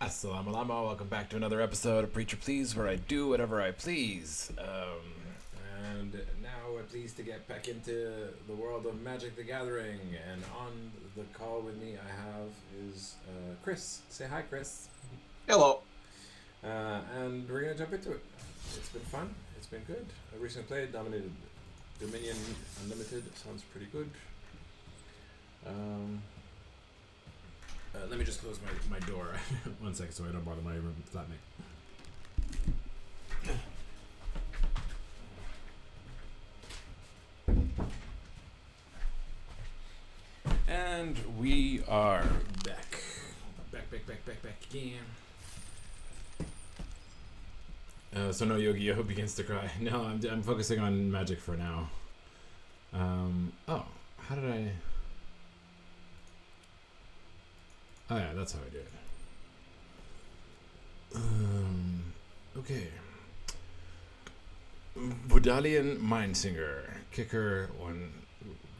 SalamaLama, welcome back to another episode of Preacher Please, where I do whatever I please. And now we're pleased to get back into the world of Magic the Gathering. And on the call with me I have is Chris. Say hi, Chris. Hello. And we're going to jump into it. It's been fun. It's been good. I recently played Dominated Dominion Unlimited. Sounds pretty good. Let me just close my door 1 second so I don't bother my flatmate. And we are back. Back again. So no Yu-Gi-Oh begins to cry. No, I'm focusing on Magic for now. Oh, how did I... Oh yeah, that's how I do it. Okay. Vodalian Mindsinger. Kicker, 1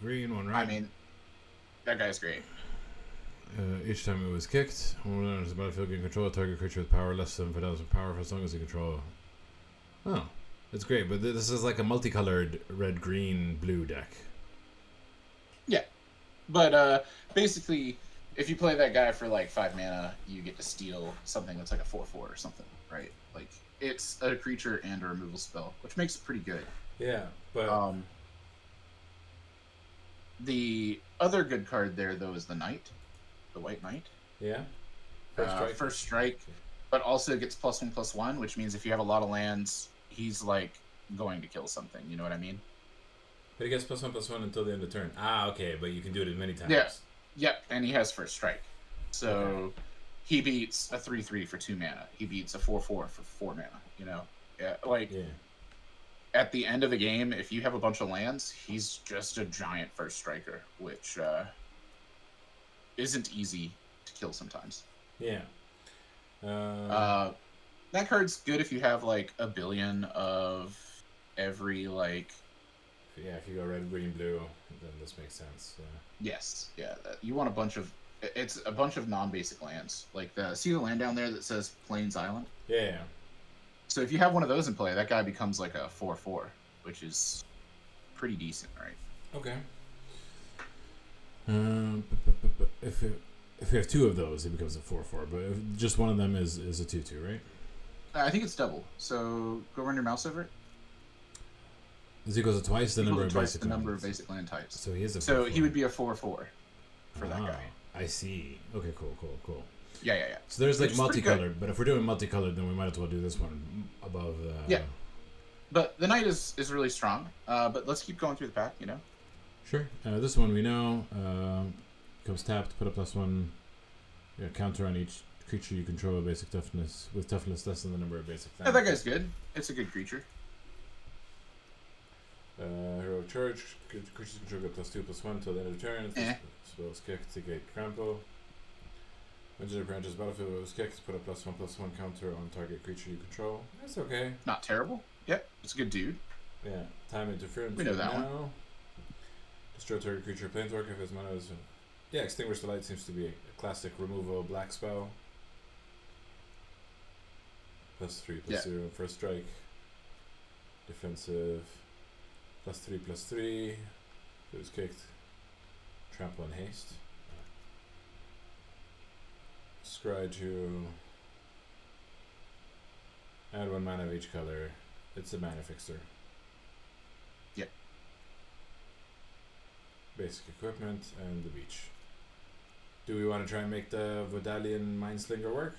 green, 1 red. I mean, that guy's great. Each time it was kicked, when on the battlefield, you can control a target creature with power less than 5,000 power for as long as you control. Oh, it's great, but this is like a multicolored red, green, blue deck. Yeah, but basically, if you play that guy for like 5 mana, you get to steal something that's like a 4/4 or something, right? Like, it's a creature and a removal spell, which makes it pretty good. Yeah, but the other good card there though is the Knight, the White Knight. Yeah. First strike, but also gets +1/+1, which means if you have a lot of lands, he's like going to kill something. You know what I mean? But he gets +1/+1 until the end of the turn. Ah, okay, but you can do it as many times. Yeah. Yep, and he has first strike. So he beats a 3/3 for 2 mana. He beats a 4/4 for 4 mana, you know? At the end of the game, if you have a bunch of lands, he's just a giant first striker, which isn't easy to kill sometimes. Yeah. That card's good if you have like a billion of every like... Yeah, if you go red, green, blue, then this makes sense. Yes, yeah. You want a bunch of... It's a bunch of non-basic lands. Like, see the land down there that says Plains Island? Yeah. So if you have one of those in play, that guy becomes like a 4/4, which is pretty decent, right? Okay. If we have 2 of those, it becomes a 4/4. But if just one of them is a 2/2, right? I think it's double. So go run your mouse over it. Is equals to twice the number of basic the number of basic land types. So he is a 4/4. So he would be a 4/4 for that guy. I see. Okay, cool. Yeah. So there's like multicolored, but if we're doing multicolored, then we might as well do this one above. Yeah. But the Knight is really strong. But let's keep going through the pack, you know? Sure. This one we know. Comes tapped, put a +1 counter on each creature you control basic toughness, with toughness less than the number of basic. Yeah, that guy's good. It's a good creature. Heroic Charge. Creatures control get +2/+1 until the end of the turn. Spells kicked to get Crampo. Legendary branches battlefield was kicked, put a +1/+1 counter on target creature you control. That's okay. Not terrible. Yep, it's a good dude. Yeah. Time interference. We know that one. Destroy target creature planeswalker if his mana is... Yeah, Extinguish the Light seems to be a classic removal black spell. +3/+0 first strike. Defensive. +3/+3. It was kicked. Trample and haste. Scry you. Add 1 mana of each color. It's a mana fixer. Yep. Basic equipment and the beach. Do we want to try and make the Vodalian Mindslinger work?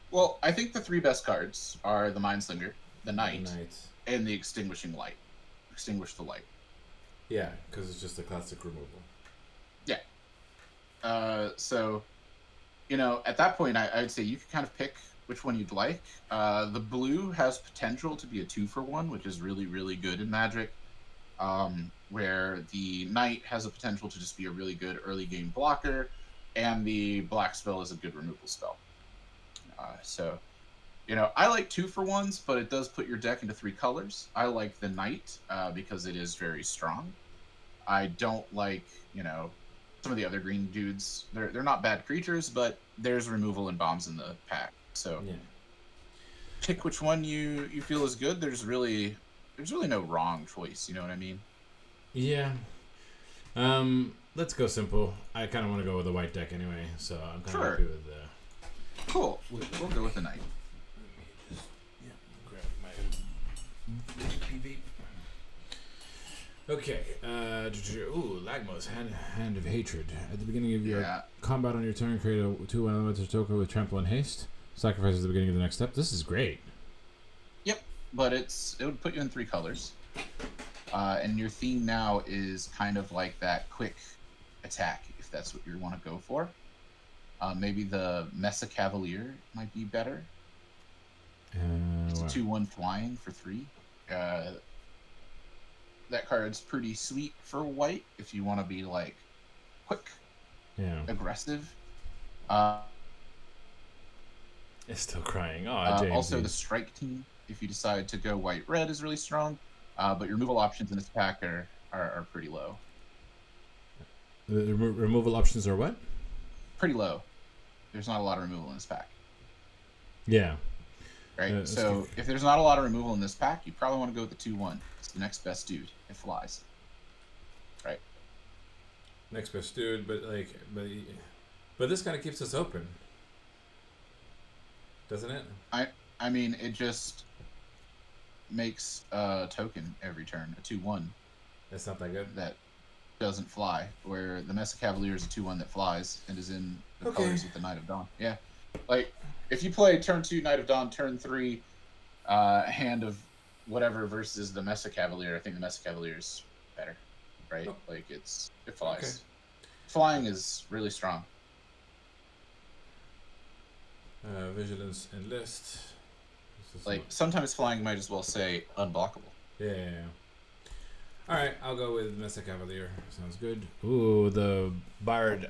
Well, I think the 3 best cards are the Mindslinger, the Knight, and the Extinguishing Light. Extinguish the Light. Yeah, because it's just a classic removal. Yeah. So, you know, at that point, I would say you could kind of pick which one you'd like. The blue has potential to be a 2-for-1, which is really, really good in Magic. Where the Knight has a potential to just be a really good early game blocker, and the black spell is a good removal spell. So, you know, I like 2-for-1s, but it does put your deck into 3 colors. I like the Knight because it is very strong. I don't like, you know, some of the other green dudes. They're not bad creatures, but there's removal and bombs in the pack. So pick which one you feel is good. There's really no wrong choice. You know what I mean? Yeah. Let's go simple. I kind of want to go with the white deck anyway, so I'm kind of happy with the. Cool. We'll go with the knight. Let me just grab my PV. Okay. Ooh, Lagmos, Hand of Hatred. At the beginning of your combat on your turn, create a 2 elemental token with trample and haste. Sacrifice at the beginning of the next step. This is great. Yep, but it would put you in 3 colors. And your theme now is kind of like that quick attack, if that's what you want to go for. Maybe the Mesa Cavalier might be better. It's a 2/1 flying for 3. That card's pretty sweet for white if you want to be like quick, aggressive. It's still crying. Oh, James. Also, the strike team, if you decide to go white-red, is really strong. But your removal options in this pack are pretty low. The removal options are what? Pretty low. There's not a lot of removal in this pack. Yeah. Right? So if there's not a lot of removal in this pack, you probably want to go with the 2/1. It's the next best dude. It flies. Right? Next best dude, but this kind of keeps us open. Doesn't it? I mean, it just makes a token every turn, a 2/1. That's not that good. That doesn't fly, where the Mesa Cavalier is a 2/1 that flies and is in the colors with the Knight of Dawn. Yeah. Like, if you play turn 2 Knight of Dawn, turn 3 Hand of whatever versus the Mesa Cavalier, I think the Mesa Cavalier is better, right? Oh. Like, it flies. Okay. Flying is really strong. Vigilance and list. Like, sometimes flying might as well say unblockable. Yeah. All right, I'll go with Mesa Cavalier. Sounds good. Ooh, the Bard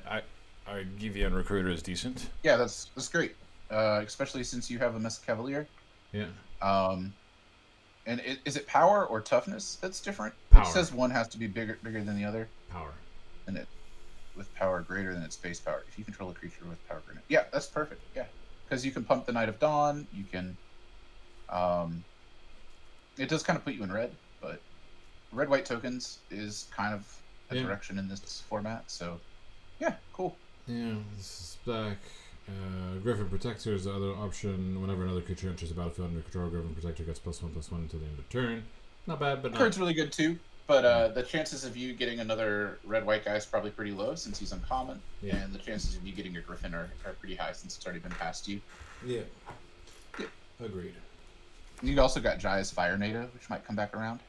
Argivian Recruiter is decent. Yeah, that's great. Especially since you have a Mesa Cavalier. Yeah. And is it power or toughness that's different? Power. It says one has to be bigger than the other. Power. And it with power greater than its base power. If you control a creature with power greater. Yeah, that's perfect. Yeah. Because you can pump the Knight of Dawn, you can it does kind of put you in red, but red-white tokens is kind of a direction in this format, so yeah, cool. Yeah, this is black. Griffin Protector is the other option. Whenever another creature enters the battlefield under control, Griffin Protector gets +1/+1 until the end of turn. Not bad, but card's really good too. But the chances of you getting another red-white guy is probably pretty low since he's uncommon, and the chances of you getting a Griffin are pretty high since it's already been past you. Yeah. Agreed. You also got Jaya's Fire Native, which might come back around.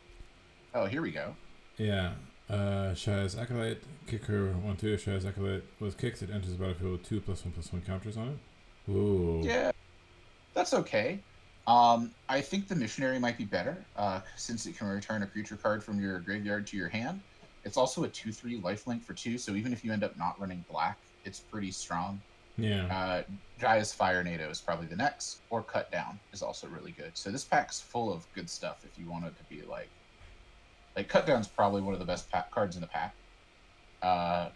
Oh, here we go. Yeah. Shaya's Acolyte, kick her 1/2. If Shaya's Acolyte was kicked, it enters the battlefield with 2 +1/+1 counters on it. Ooh. Yeah, that's okay. I think the Missionary might be better, since it can return a creature card from your graveyard to your hand. It's also a 2/3 lifelink for 2, so even if you end up not running black, it's pretty strong. Yeah. Jaya's Fire NATO is probably the next, or Cut Down is also really good. So this pack's full of good stuff if you want it to be like Cut Down's probably one of the best cards in the pack. The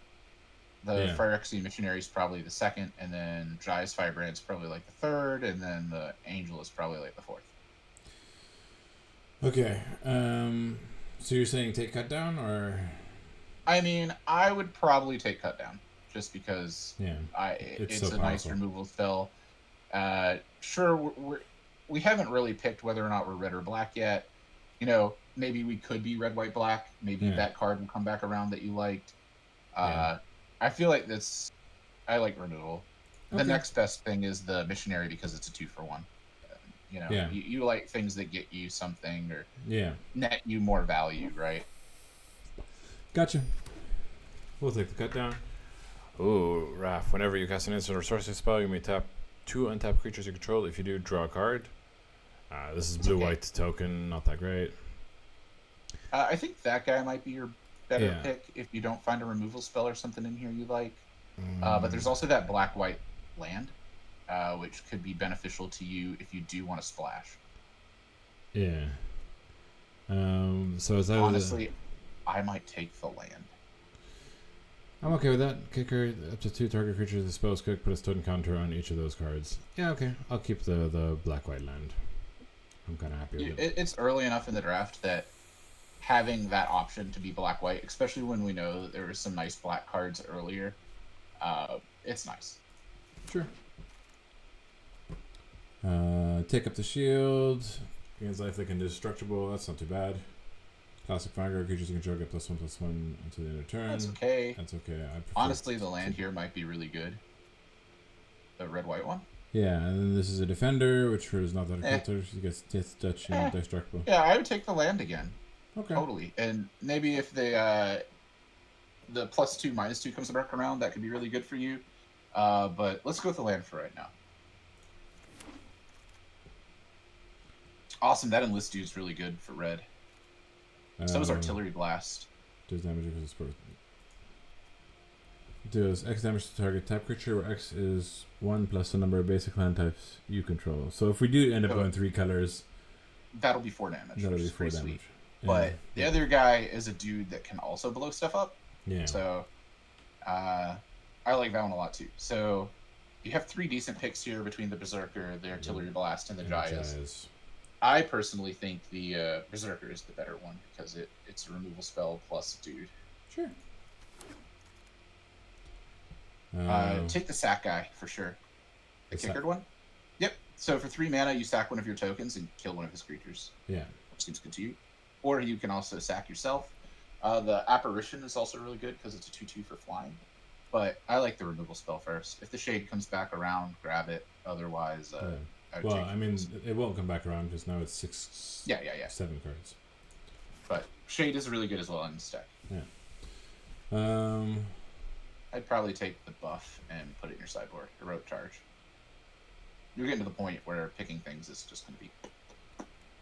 Phyrexian Missionary is probably the second, and then Jaya's Firebrand is probably like the third, and then the Angel is probably like the fourth. Okay. So you're saying take Cut Down, or? I mean, I would probably take Cut Down, just because it's so a nice removal spell. Sure, we haven't really picked whether or not we're red or black yet. You know, maybe we could be red, white, black. Maybe that card will come back around that you liked. I feel like I like removal. The next best thing is the Missionary because it's a 2-for-1. You know, you like things that get you something or net you more value, right? Gotcha. We'll take the Cut Down. Ooh, Raph. Whenever you cast an instant or sorcery spell, you may tap 2 untapped creatures you control. If you do, draw a card. This is blue-white token. Not that great. I think that guy might be your better pick if you don't find a removal spell or something in here you like. But there's also that black-white land, which could be beneficial to you if you do want to splash. Yeah. So is that honestly, I might take the land. I'm okay with that. Kicker, up to 2 target creatures with spells cook, put a stun counter on each of those cards. Yeah, okay. I'll keep the black-white land. I'm kind of happy with it. It's early enough in the draft that having that option to be black-white, especially when we know that there were some nice black cards earlier, it's nice. Sure. Take up the shield. Gains life like indestructible. That's not too bad. Classic Vanguard creatures you control get +1/+1 until the end of turn. That's okay. That's okay. Honestly, the land here might be really good. The red-white one? Yeah, and then this is a defender, which is not that a filter. She gets Death, Touch, and Destructible. Yeah, I would take the land again. Okay. Totally. And maybe if the +2/-2 comes back around, that could be really good for you. But let's go with the land for right now. Awesome. That enlist dude's really good for red. So is Artillery Blast. Does damage because it's birth. Deals X damage to target tap creature, where X is 1 plus the number of basic land types you control. So if we do end up going 3 colors, that'll be 4 damage. That'll be 4 damage. Yeah. But the other guy is a dude that can also blow stuff up. Yeah. So I like that one a lot too. So you have 3 decent picks here between the Berserker, the Artillery Blast, and the Jayas. I personally think the Berserker is the better one because it's a removal spell plus dude. Sure. Take the sack guy for sure. The kickered one? Yep. So for 3 mana, you sack one of your tokens and kill one of his creatures. Yeah. Which seems good to you. Or you can also sack yourself. The Apparition is also really good because it's a 2/2 for flying. But I like the removal spell first. If the Shade comes back around, grab it. Otherwise, well, I mean, it won't come back around because now it's 6, 7 cards. But Shade is really good as well in this deck. Yeah. I'd probably take the buff and put it in your sideboard. Heroic Charge. You're getting to the point where picking things is just going to be...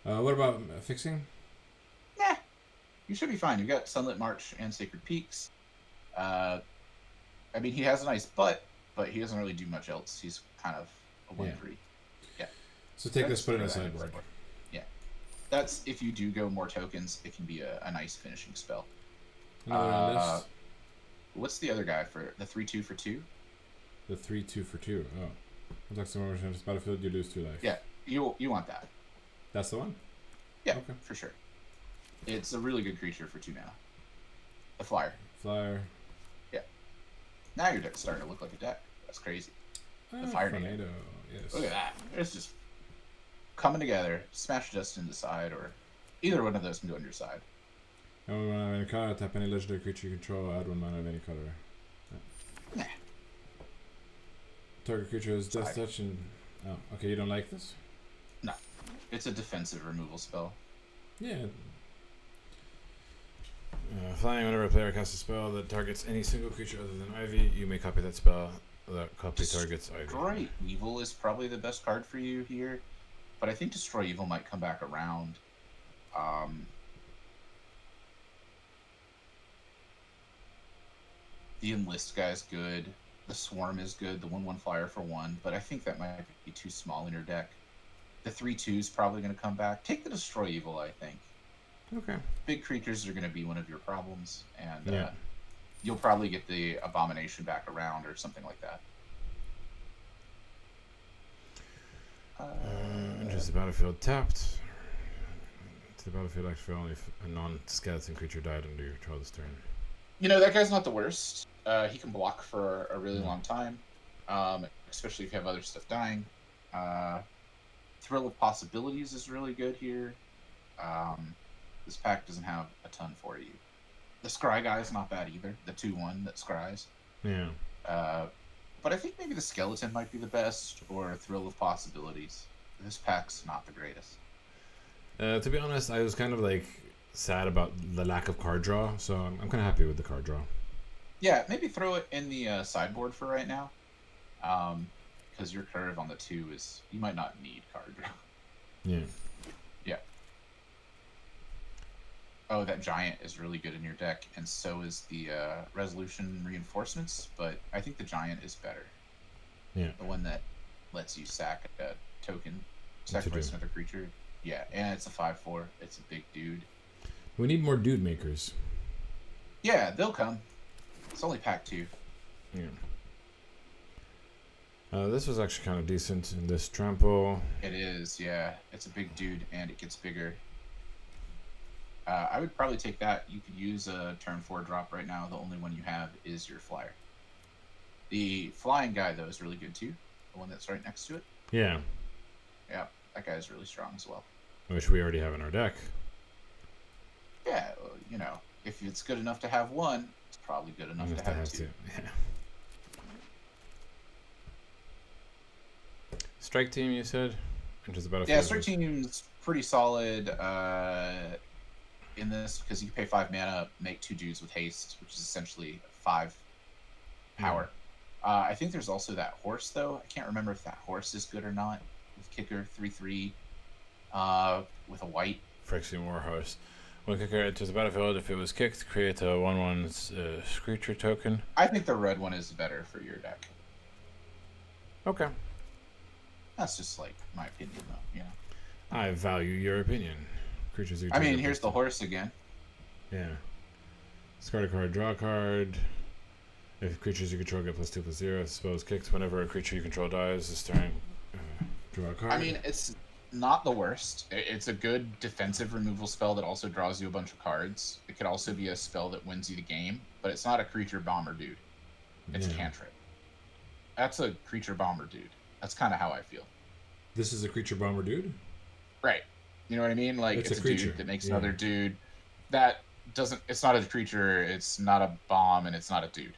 what about fixing? Nah. You should be fine. You've got Sunlit March and Sacred Peaks. I mean, he has a nice butt, but he doesn't really do much else. He's kind of a 1/3. Yeah. So take this, put it in a sideboard. Yeah. That's, if you do go more tokens, it can be a nice finishing spell. What's the other guy for the 3/2 for 2? The 3/2 for 2. Oh. Attacks the moment on this battlefield, you lose 2 life. Yeah, you want that. That's the one? Yeah, okay. For sure. It's a really good creature for 2 mana. A flyer. Yeah. Now your deck's starting to look like a deck. That's crazy. The Fire Tornado. Yes. Look at that. It's just coming together. Smash Justin to side, or either one of those can go on your side. Add 1 mana of any color. Tap any legendary creature you control. Add 1 mana of any color. Nah. Target creature has Death Touch and... Oh, okay, you don't like this? No. It's a defensive removal spell. Yeah. Flying, whenever a player casts a spell that targets any single creature other than Ivy, you may copy that spell that copy targets Ivy. Destroy Evil is probably the best card for you here, but I think Destroy Evil might come back around. The Enlist guy is good. The Swarm is good. The 1/1 flyer for 1, but I think that might be too small in your deck. The 3/2 is probably going to come back. Take the Destroy Evil, I think. Okay. Big creatures are going to be one of your problems, and you'll probably get the Abomination back around or something like that. Enters the battlefield tapped. To the battlefield, actually, only if a non-skeleton creature died under your control this turn. You know, that guy's not the worst. He can block for a really long time, especially if you have other stuff dying. Thrill of Possibilities is really good here. This pack doesn't have a ton for you. The Scry guy is not bad either. The 2/1 that scries. Yeah. But I think maybe the Skeleton might be the best, or Thrill of Possibilities. This pack's not the greatest. To be honest, I was kind of like sad about the lack of card draw, so I'm kind of happy with the card draw. Yeah, maybe throw it in the sideboard for right now. Because your curve on the 2 is... You might not need card draw. Yeah. Yeah. Oh, that Giant is really good in your deck, and so is the Resolution Reinforcements, but I think the Giant is better. Yeah. The one that lets you sack a token, sacrifice another creature. Yeah, and it's a 5/4. It's a big dude. We need more dude makers. Yeah, they'll come. It's only pack 2. Yeah. This was actually kind of decent in this trample. It is, yeah. It's a big dude, and it gets bigger. I would probably take that. You could use a turn 4 drop right now. The only one you have is your flyer. The flying guy, though, is really good, too. The one that's right next to it. Yeah. Yeah, that guy is really strong as well. Which we already have in our deck. Yeah, you know, if it's good enough to have one, it's probably good enough to have 2. Yeah. Strike team, you said? Into the battlefield. Yeah, strike team's pretty solid in this because you can pay 5 mana, make 2 dudes with haste, which is essentially 5 power. I think there's also that horse, though. I can't remember if that horse is good or not. With kicker 3/3, with a white. Phyrexian Warhorse. When kicker enters the battlefield, if it was kicked, create a 1/1 Screecher token. I think the red one is better for your deck. Okay. That's just like my opinion, though. You know. I value your opinion. Creatures. I mean, here's the horse again. Yeah. Discard a card, draw a card. If creatures you control get +2/+0, suppose kicks. Whenever a creature you control dies this turn, draw a card. I mean, it's not the worst. It's a good defensive removal spell that also draws you a bunch of cards. It could also be a spell that wins you the game, but it's not a creature bomber dude. It's a cantrip. That's a creature bomber dude. That's kind of how I feel. This is a creature bomber dude? Right. You know what I mean? Like, it's a dude that makes another dude. That doesn't... It's not a creature, it's not a bomb, and it's not a dude.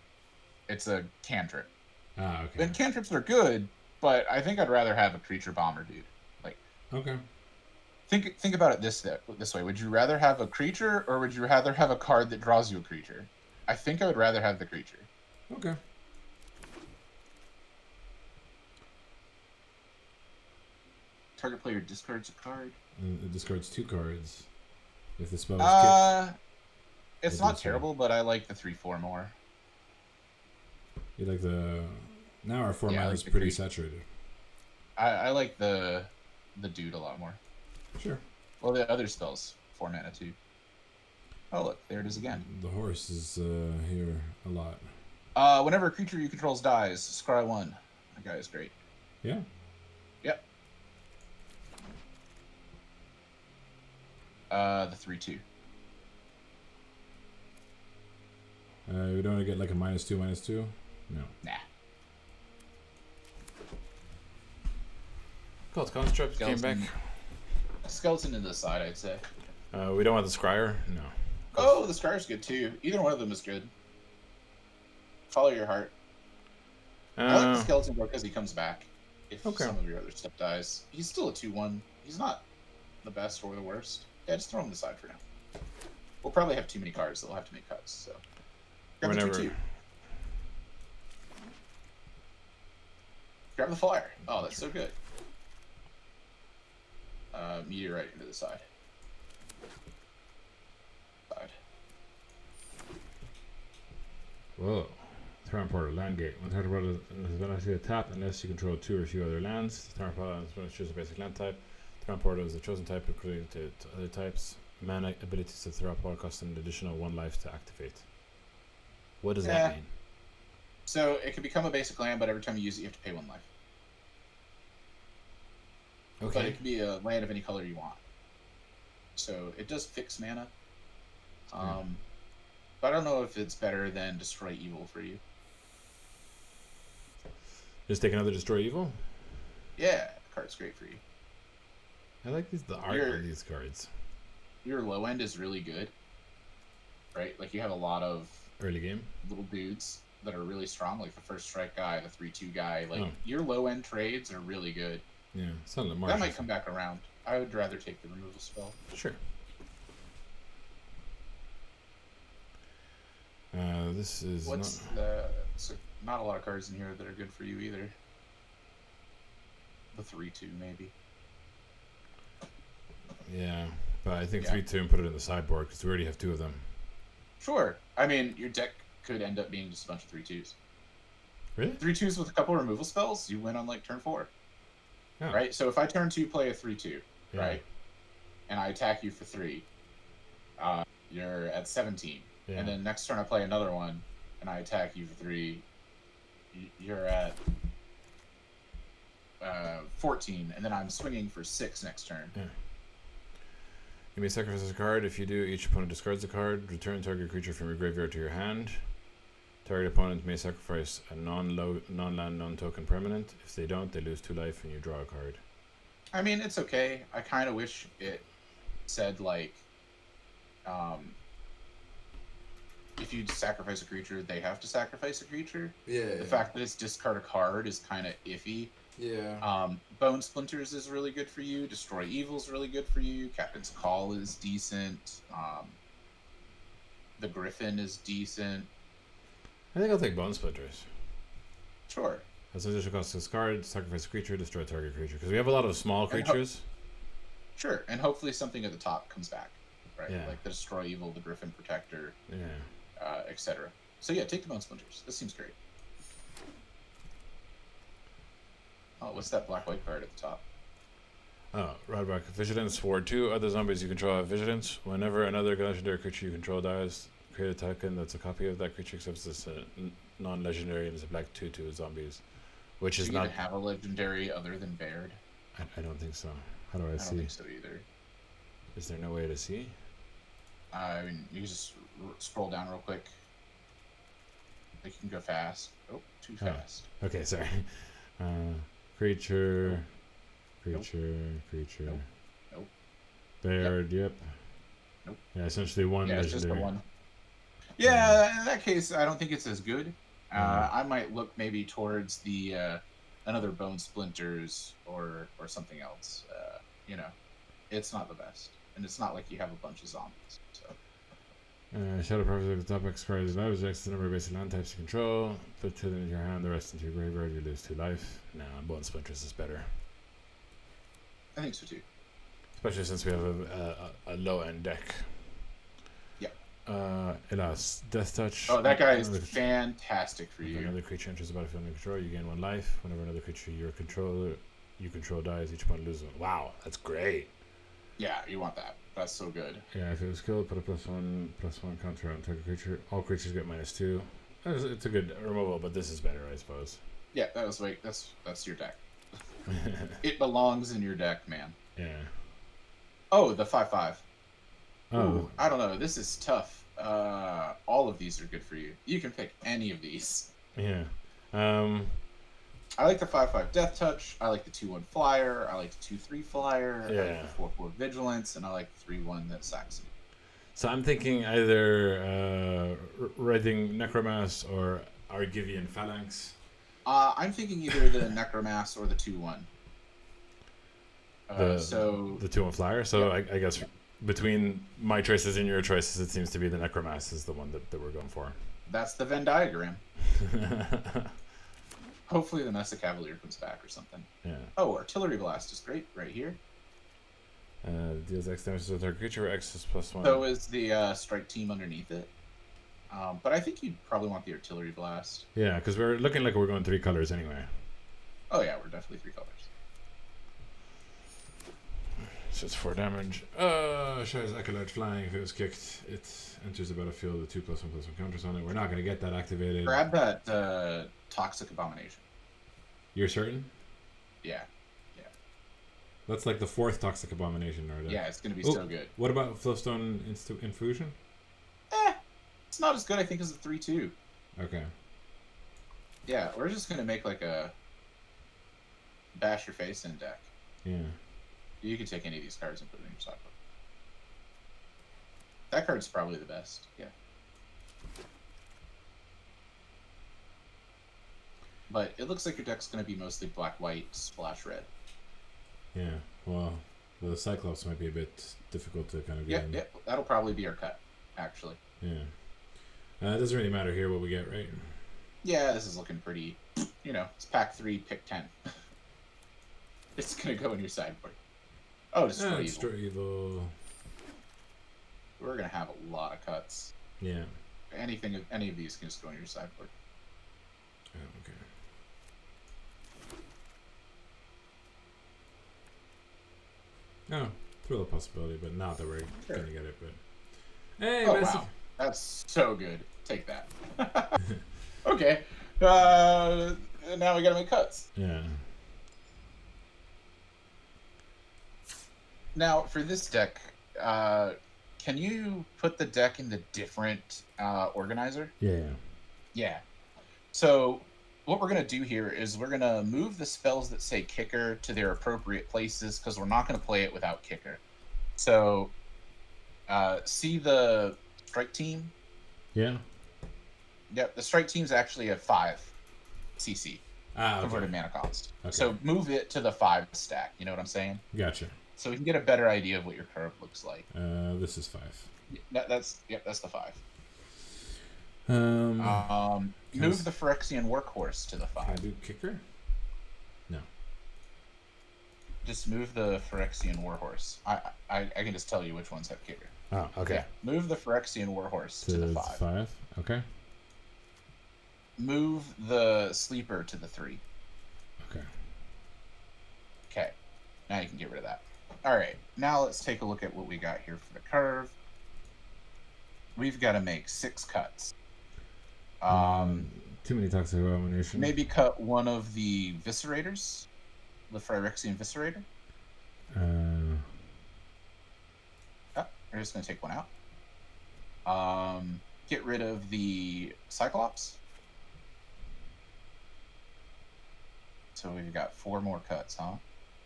It's a cantrip. Ah, okay. And cantrips are good, but I think I'd rather have a creature bomber dude. Like... Okay. Think about it this way. Would you rather have a creature, or would you rather have a card that draws you a creature? I think I would rather have the creature. Okay. Target player discards a card. And it discards 2 cards. If the spell is kicked. It's not terrible, but I like the 3/4 more. You like the... Now our 4 mana like is pretty saturated. I like the dude a lot more. Sure. Well, the other spells 4 mana too. Oh look, there it is again. The horse is here a lot. Whenever a creature you control dies, scry 1. That guy is great. Yeah. Yep. The 3/2. We don't want to get like a -2/-2? No. Nah. Cult Construct came back. Skeleton to the side, I'd say. We don't want the Scryer? No. Oh, the Scryer's good too. Either one of them is good. Follow your heart. I like the Skeleton because he comes back if some of your other stuff dies. He's still a 2/1. He's not the best or the worst. Yeah, just throw him aside for now. We'll probably have too many cards that we'll have to make cuts, so. Grab the 2/2. Grab the flyer. Oh, that's so good. Meteorite into the side. Whoa. Turn portal, land gate. When turn portal is going to tap unless you control 2 or few other lands. Turn portal is going to choose a basic land type. Turn portal is the chosen type equivalent to other types. Mana abilities to throw portal cost an additional 1 life to activate. What does that mean? So it can become a basic land, but every time you use it, you have to pay 1 life. Okay. But it can be a land of any color you want. So it does fix mana. But I don't know if it's better than Destroy Evil for you. Just take another Destroy Evil? Yeah, the card's great for you. I like the art on these cards. Your low end is really good. Right? Like you have a lot of early game little dudes that are really strong, like the first strike guy, the 3/2 guy. Like your low end trades are really good. Yeah, something that might come back around. I would rather take the removal spell. Sure. This is not a lot of cards in here that are good for you either. The 3/2 maybe. Yeah, but I think 3/2 and put it in the sideboard because we already have 2 of them. Sure. I mean, your deck could end up being just a bunch of 3/2s. Really? 3/2s with a couple removal spells, you win on like turn 4. Oh. Right? So if I turn 2 play a 3/2, right? And I attack you for 3, you're at 17. Yeah. And then next turn I play another one, and I attack you for 3, you're at 14, and then I'm swinging for 6 next turn. Yeah. You may sacrifice a card. If you do, each opponent discards a card. Return target creature from your graveyard to your hand. Target opponent may sacrifice a non-land, non-token permanent. If they don't, they lose 2 life and you draw a card. I mean, it's okay. I kind of wish it said, like, if you sacrifice a creature, they have to sacrifice a creature. Yeah. The fact that it's discard a card is kind of iffy. Yeah. Bone Splinters is really good for you. Destroy Evil is really good for you. Captain's Call is decent. The Griffin is decent. I think I'll take Bone Splinters. Sure. As an additional cost to this card, sacrifice a creature, destroy target creature. Because we have a lot of small creatures. Sure, and hopefully something at the top comes back, right? Yeah. Like the Destroy Evil, the Griffin Protector, Yeah. etc. So yeah, take the Bone Splinters. This seems great. Oh, what's that black-white card at the top? Oh, Rodback. Vigilance. For 2 other zombies you control have Vigilance. Whenever another legendary creature you control dies, create a token that's a copy of that creature except it's non-legendary and it's a black 2/2 zombies. Which is not... have a legendary other than Baird? I don't think so. How do I see? I don't think so either. Is there no way to see? I mean, you just scroll down real quick. Like, you can go fast. Oh, too fast. Okay, sorry. Creature. Creature. Nope. Baird, yep. Nope. Yeah, essentially one yeah, legendary. It's just the one. Yeah, in that case, I don't think it's as good. I might look maybe towards the another Bone Splinters or something else. You know, it's not the best, and it's not like you have a bunch of zombies. So. Shadow Prophecy with top X cards and objects, the number of basic land types you control. Put 2 of them in your hand, the rest into your graveyard. You lose 2 life. Nah, Bone Splinters is better. I think so too. Especially since we have a low end deck. Yeah. Elas, Death Touch. Oh, that guy is fantastic for you. If another creature enters the battlefield under control, you gain 1 life. Whenever another creature you control dies, each opponent loses 1. Wow, that's great. Yeah, you want that. That's so good. Yeah, if it was killed, put a +1/+1 counter on target creature. All creatures get -2. It's a good removal, but this is better, I suppose. Yeah, that's your deck. It belongs in your deck, man. Yeah. Oh, the 5/5. Oh. Ooh, I don't know. This is tough. All of these are good for you. You can pick any of these. Yeah. I like the 5/5 Death Touch. I like the 2/1 Flyer. I like the 2/3 Flyer. Yeah. I like the 4/4 Vigilance, and I like the 3/1 that Saxon. So I'm thinking either Writhing Necromass or Argivian Phalanx. I'm thinking either the Necromass or the 2/1. So the 2/1 Flyer. So yeah. I guess between my choices and your choices, it seems to be the Necromass is the one that we're going for. That's the Venn diagram. Hopefully the Mesa Cavalier comes back or something. Yeah. Oh, Artillery Blast is great right here. Deals X damage to target creature, X is +1. So is the Strike Team underneath it. But I think you'd probably want the Artillery Blast. Yeah, because we're looking like we're going 3 colors anyway. Oh yeah, we're definitely 3 colors. So it's 4 damage. Shires Acolyte Flying. If it was kicked, it enters the battlefield with 2+1/+1 counters on it. We're not going to get that activated. Grab that Toxic Abomination. You're certain? Yeah. That's like the 4th Toxic Abomination, or yeah, it's going to be so good. What about Flowstone Infusion? It's not as good, I think, as the 3/2. Okay. Yeah, we're just going to make like a bash your face in deck. Yeah. You can take any of these cards and put them in your sideboard. That card's probably the best. Yeah. But it looks like your deck's going to be mostly black-white splash red. Yeah. Well, the Cyclops might be a bit difficult to kind of get in. Yeah. That'll probably be our cut, actually. Yeah. It doesn't really matter here what we get, right? Yeah, this is looking pretty... You know, it's pack 3, pick 10. It's going to go in your sideboard. Oh, Destroy Evil. We're going to have a lot of cuts. Yeah. Any of these can just go in your sideboard. Oh, okay. No, through the possibility, but not that we're going to get it. But hey, oh, wow. That's so good. Take that. Okay. Now we gotta make cuts. Yeah. Now for this deck, can you put the deck in the different organizer? Yeah. Yeah. So what we're gonna do here is we're gonna move the spells that say kicker to their appropriate places because we're not gonna play it without kicker. So see the strike team? Yeah. Yep, the strike team's actually a 5 CC Ah, okay. converted mana cost. Okay. So move it to the 5 stack. You know what I'm saying? Gotcha. So we can get a better idea of what your curve looks like. This is 5. That's the 5. Can Move the Phyrexian Workhorse to the 5. Can I do kicker? No. Just move the Phyrexian Warhorse. I can just tell you which ones have kicker. Oh, okay. Yeah, move the Phyrexian Warhorse to the 5. 5. Okay. Move the Sleeper to the 3. Okay. Okay. Now you can get rid of that. All right. Now let's take a look at what we got here for the curve. We've got to make 6 cuts. Too many toxic abomination. Maybe cut one of the Viscerators, the Phyrexian Viscerator. We're just gonna take one out. Get rid of the Cyclops. So we've got 4 more cuts, huh?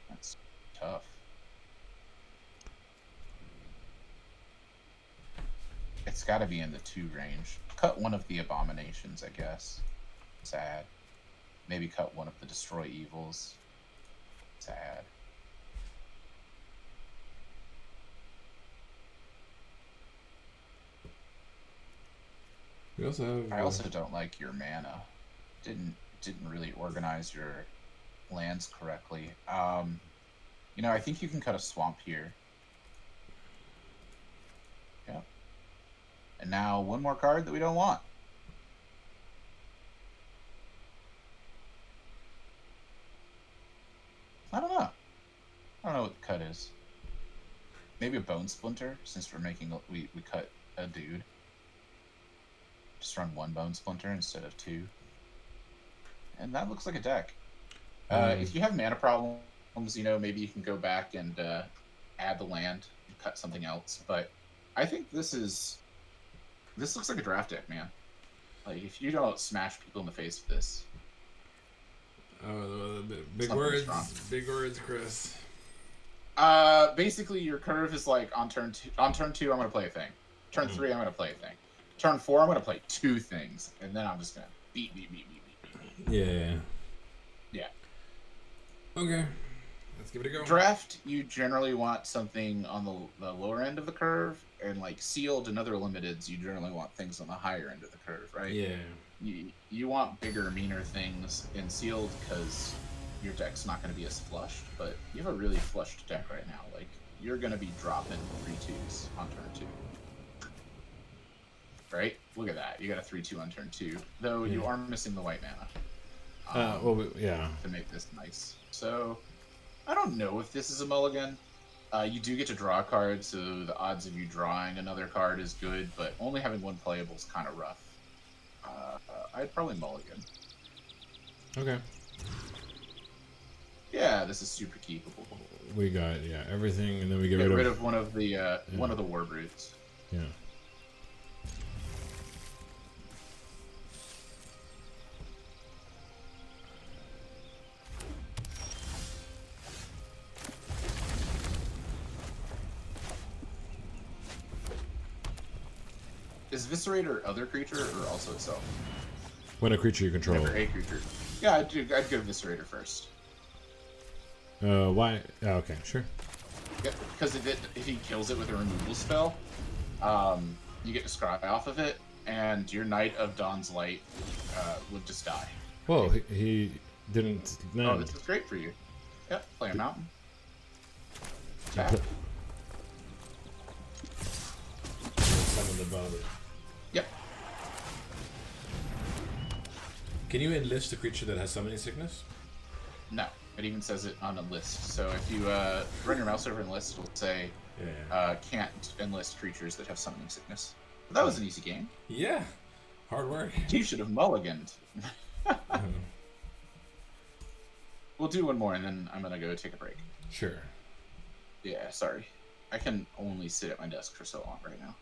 That's tough. It's got to be in the 2 range. Cut one of the Abominations, I guess. Sad. Maybe cut one of the Destroy Evils. Sad. We also have. I also don't like your mana. Didn't really organize your lands correctly. I think you can cut a swamp here. Yep. And now one more card that we don't want. I don't know. I don't know what the cut is. Maybe a Bone Splinter, since we're making we cut a dude. Just run 1 Bone Splinter instead of 2. And that looks like a deck. If you have mana problems, maybe you can go back and add the land and cut something else. But I think this looks like a draft deck, man. Like, if you don't smash people in the face with this. Oh, big words. Big words, Chris. Basically, your curve is like on turn 2, I'm going to play a thing. Turn 3, I'm going to play a thing. Turn 4, I'm going to play 2 things. And then I'm just going to beat. Yeah. Yeah. Okay. Let's give it a go. Draft, you generally want something on the lower end of the curve, and like sealed and other limiteds, you generally want things on the higher end of the curve, right? Yeah. You want bigger, meaner things in sealed because your deck's not going to be as flushed, but you have a really flushed deck right now. Like, you're going to be dropping 3/2s on turn 2. Right? Look at that. You got a 3/2 on turn 2, though you are missing the white mana. To make this nice. So, I don't know if this is a mulligan. You do get to draw a card, so the odds of you drawing another card is good, but only having 1 playable is kind of rough. I'd probably mulligan. Okay. Yeah, this is super keepable. We got everything, and then we get rid of one of the war brutes. Yeah. Is Viscerator other creature or also itself? When a creature you control. Never a creature. Yeah, I'd go Viscerator first. Why? Oh, okay, sure. Yeah, because if he kills it with a removal spell, you get to scry off of it, and your Knight of Dawn's Light would just die. Whoa, he didn't. No. Oh, this is great for you. Yep, play a mountain. Tap. Summon the bug. Yep. Can you enlist a creature that has summoning sickness? No, it even says it on a list. So if you run your mouse over enlist, it'll say can't enlist creatures that have summoning sickness. That was an easy game. Yeah. Hard work. You should have mulliganed. We'll do one more, and then I'm gonna go take a break. Sure. Yeah, sorry. I can only sit at my desk for so long right now.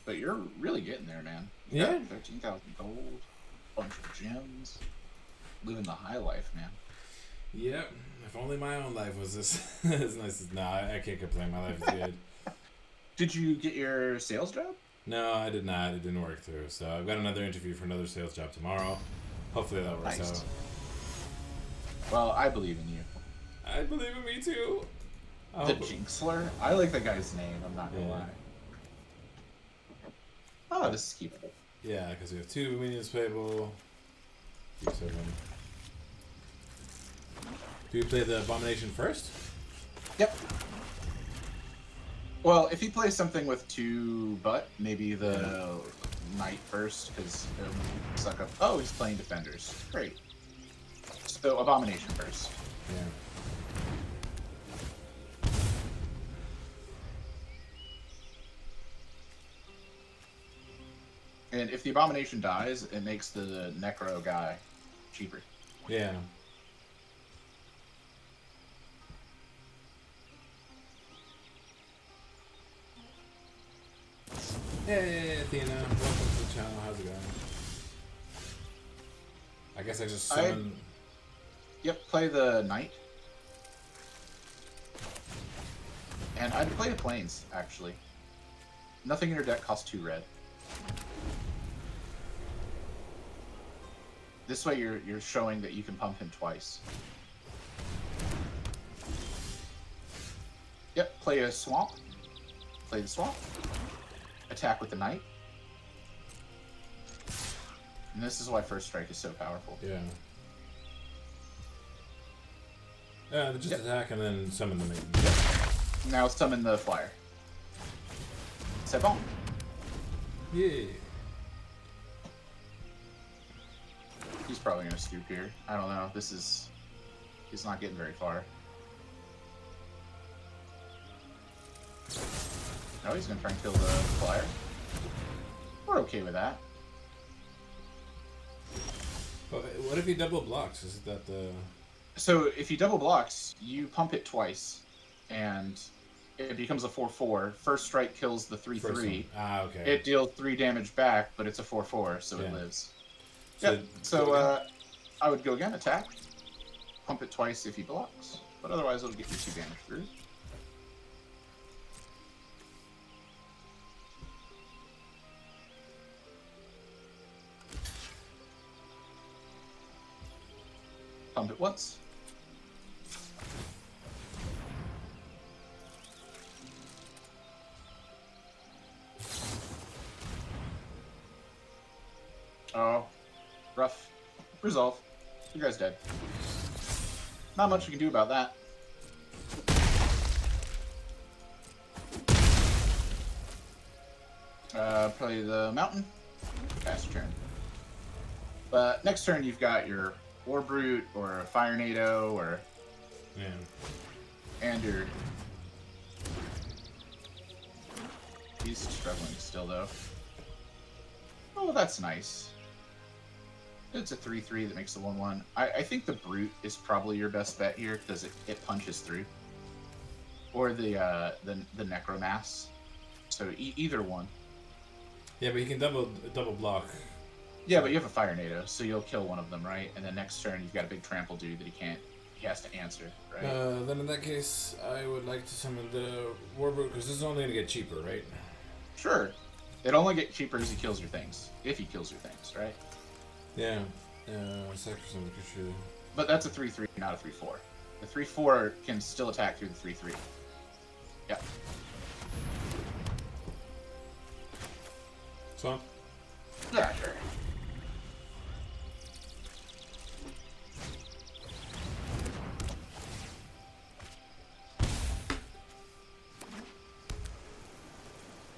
But you're really getting there, man. You got 13,000 gold, bunch of gems, living the high life, man. Yep. If only my own life was this as nice as... Nah, I can't complain. My life is good. Did you get your sales job? No, I did not. It didn't work through. So I've got another interview for another sales job tomorrow. Hopefully that works out. Well, I believe in you. I believe in me too. The Jinxler? I like the guy's name, I'm not gonna lie. Oh, this is keepable. Yeah, because we have 2 minions playable. Keep 7. Do we play the Abomination first? Yep. Well, if he plays something with 2 maybe the Knight first, because it'll suck up. Oh, he's playing Defenders. Great. So, Abomination first. Yeah. And if the Abomination dies, it makes the Necro guy cheaper. Yeah. Hey, Athena. Welcome to the channel. How's it going? I guess I just summon... Yep, play the Knight. And I'd play the Plains, actually. Nothing in your deck costs 2 red. This way you're showing that you can pump him twice. Yep, play a Swamp. Play the Swamp. Attack with the Knight. And this is why First Strike is so powerful. Yeah. Yeah, just attack and then summon the maiden. Yep. Now summon the Flyer. C'est bon. Yeah. He's probably gonna scoop here. I don't know. He's not getting very far. No, he's gonna try and kill the Flyer. We're okay with that. But what if he double blocks? Is that the... So if he double blocks, you pump it twice, and it becomes a 4/4. First Strike kills the 3/3. Ah, okay. It deals 3 damage back, but it's a 4/4, so it lives. So, yep. So I would go again, attack, pump it twice if he blocks, but otherwise it'll get you 2 damage through. Pump it once. Oh, rough. Resolve. You guys dead. Not much we can do about that. Play the mountain. Pass your turn. But next turn you've got your War Brute or a Fire Nado or and your... He's struggling still though. Oh, that's nice. It's a 3/3 that makes the 1/1. I think the Brute is probably your best bet here because it punches through. Or the Necromass. So either one. Yeah, but he can double block. Yeah, but you have a Fire Nado, so you'll kill one of them, right? And then next turn you've got a big trample dude that he has to answer, right? Then in that case, I would like to summon the Warbrute because this is only gonna get cheaper, right? Sure. It only gets cheaper as he kills your things. If he kills your things, right? Yeah. Sacrifice on the creature. But that's a 3/3, not a 3/4. The 3/4 can still attack through the 3/3. Yeah. Swamp? Yeah, sure.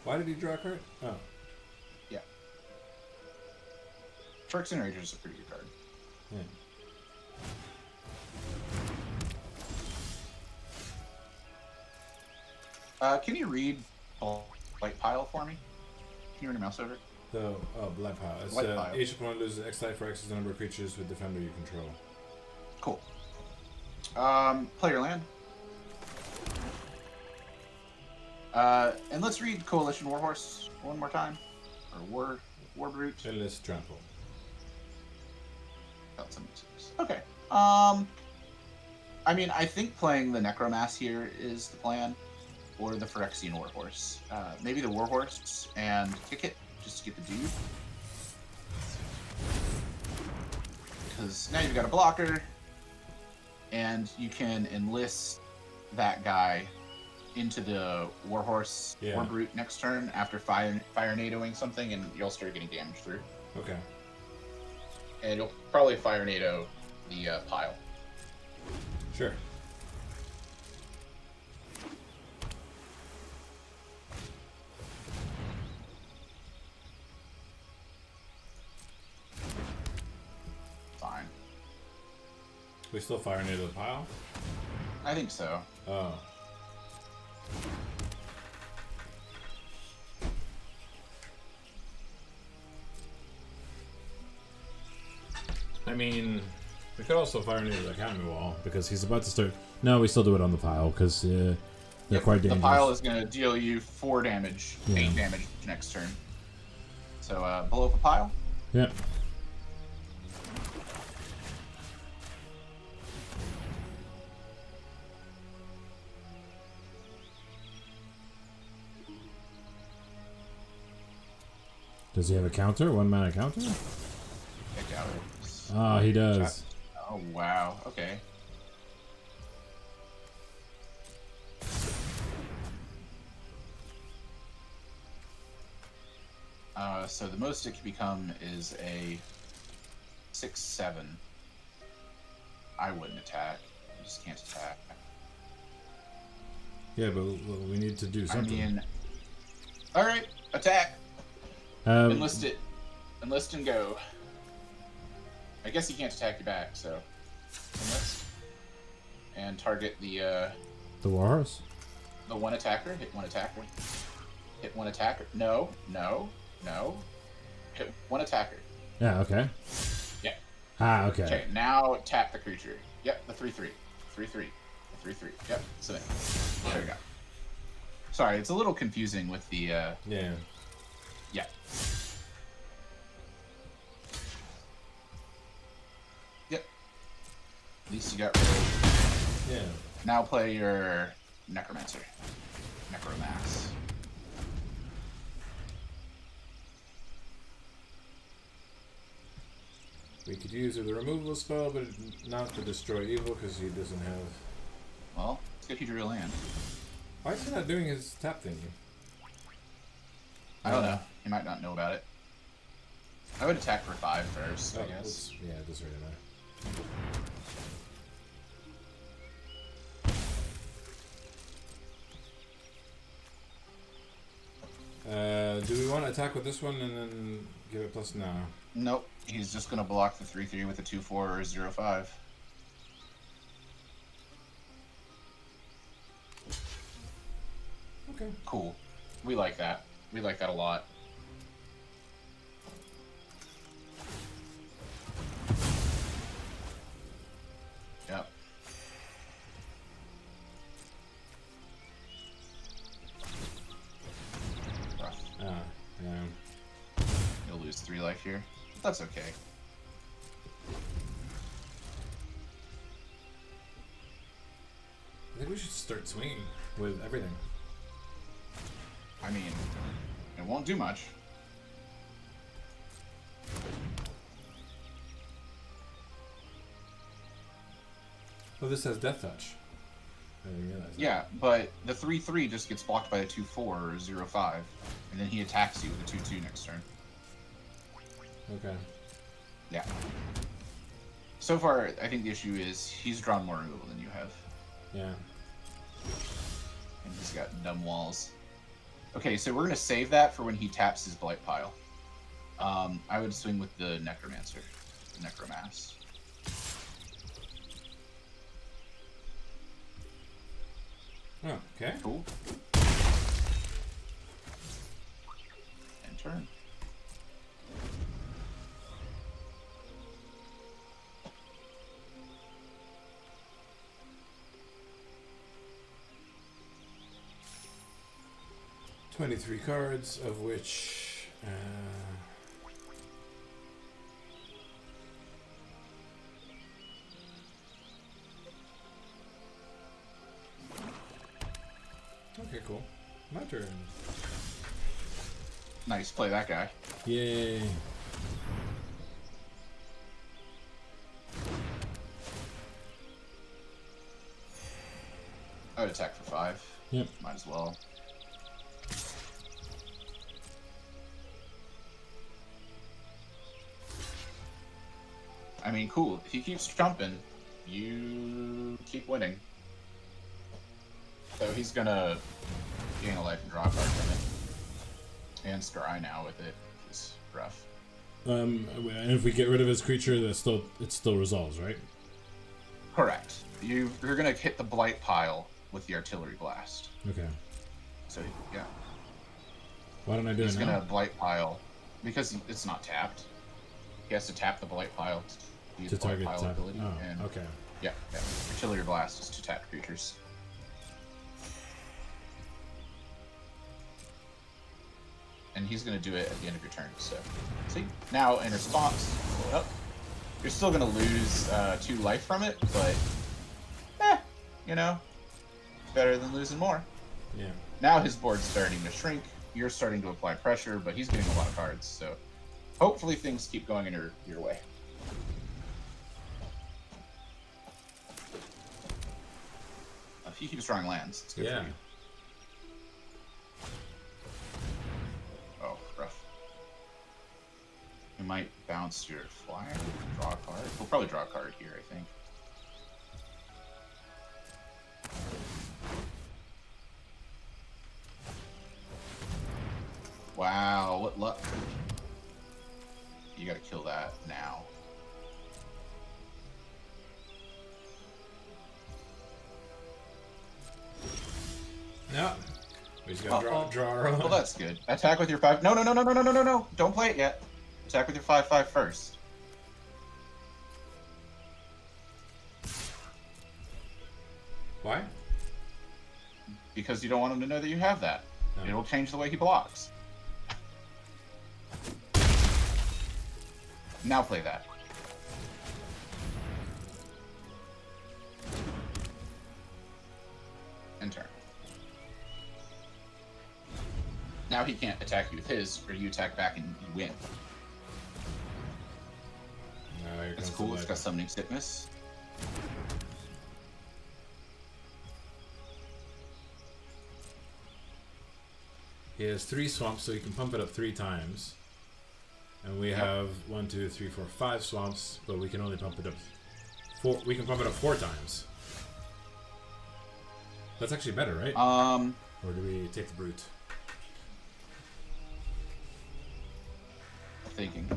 Why did he draw a card? Oh. Yeah. Shark Incinerator is a pretty good card. Yeah. Can you read Blight Pile for me? Can you run your mouse over? Blight Pile. It's Blight Pile. each opponent loses X type for X is the number of creatures with defender you control. Cool. Play your land. And let's read Coalition Warhorse one more time. Or War Brute. And let's trample. Okay. I mean, I think playing the Necromass here is the plan, or the Phyrexian Warhorse. Maybe the Warhorse and kick it just to get the dude. Because now you've got a blocker, and you can enlist that guy into the Warhorse War Brute next turn after fire nadoing something, and you'll start getting damage through. Okay. And you'll probably fire nado the pile. Sure. Fine. We still fire near the pile? I think so. Oh. I mean, we could also fire near the economy wall because he's about to start. No, we still do it on the pile because they're quite dangerous. The pile is going to deal you 4 damage, 8 damage next turn. So blow up a pile. Yeah. Does he have a counter? 1 mana counter? Pick out. Ah, he does. Oh wow. Okay. So the most it can become is a 6/7. I wouldn't attack. You just can't attack. Yeah, but we need to do something. I mean, all right, attack. Enlist it. Enlist and go. I guess he can't attack you back, so enlist and target the Warhorse. The one attacker. Hit one attacker. Hit one attacker. No. Hit one attacker. Yeah. Okay. Yeah. Ah. Okay. Okay. Now tap the creature. Yep. The 3/3. 3/3. The 3/3. Yep. So there you go. Sorry, it's a little confusing with the. Yeah. Yeah. Yep. At least you got rid of. Yeah. Now play your Necromancer. Necromass. We could use the removal spell, but not the destroy evil because he doesn't have. Well, let's get you to your land. Why is he not doing his tap thingy? I don't know. He might not know about it. I would attack for 5 first, I guess. Yeah, it doesn't really matter. Do we want to attack with this one and then give it plus now? Nope. He's just going to block the 3/3 with a 2/4 or a 0/5. Okay. Cool. We like that. We like that a lot. Yep. Rough. Yeah. You'll lose 3 life here. That's okay. I think we should start swinging with everything. I mean, it won't do much. Oh, this has death touch. I didn't realize that. Yeah, but the 3/3 just gets blocked by a 2/4 or 0/5, and then he attacks you with a 2/2 next turn. Okay. Yeah. So far, I think the issue is he's drawn more removal than you have. Yeah. And he's got dumb walls. Okay, so we're going to save that for when he taps his Blight Pile. I would swing with the Necromancer. Necromass. Oh, okay. Cool. turn. $23 cards, of which okay, cool. My turn. Nice, play that guy. Yay. I would attack for 5. Yep. Might as well. I mean, cool. If he keeps jumping, you keep winning. So he's gonna gain a life and draw a card from it. And scry now with it. It's rough. And if we get rid of his creature, it still resolves, right? Correct. You're gonna hit the blight pile with the artillery blast. Okay. So yeah. Why don't I do it now? He's gonna blight pile because it's not tapped. He has to tap the blight pile to use To the blight target pile tap. ability. Oh, and okay. yeah. Artillery blast is to tap creatures. And he's going to do it at the end of your turn. So, see, now in response, well, you're still going to lose 2 life from it, but, you know, better than losing more. Yeah. Now his board's starting to shrink. You're starting to apply pressure, but he's getting a lot of cards. So, hopefully things keep going in your way. If he keeps drawing lands, it's good for you. Oh, rough. You might bounce your flyer, draw a card. We'll probably draw a card here, I think. Wow, what luck. You gotta kill that now. No. We just gotta draw our own. Well, that's good. Attack with your 5. No. Don't play it yet. Attack with your 5/5 first. Why? Because you don't want him to know that you have that. No. It'll change the way he blocks. Now play that. And turn. Now he can't attack you with his, or you attack back and you win. No, here It's comes cool, the it's life. got Summoning Sickness. He has 3 swamps, so he can pump it up 3 times. And we have 1, 2, 3, 4, 5 swamps, but we can only pump it up 4. We can pump it up 4 times. That's actually better, right? Or do we take the brute? Thinking.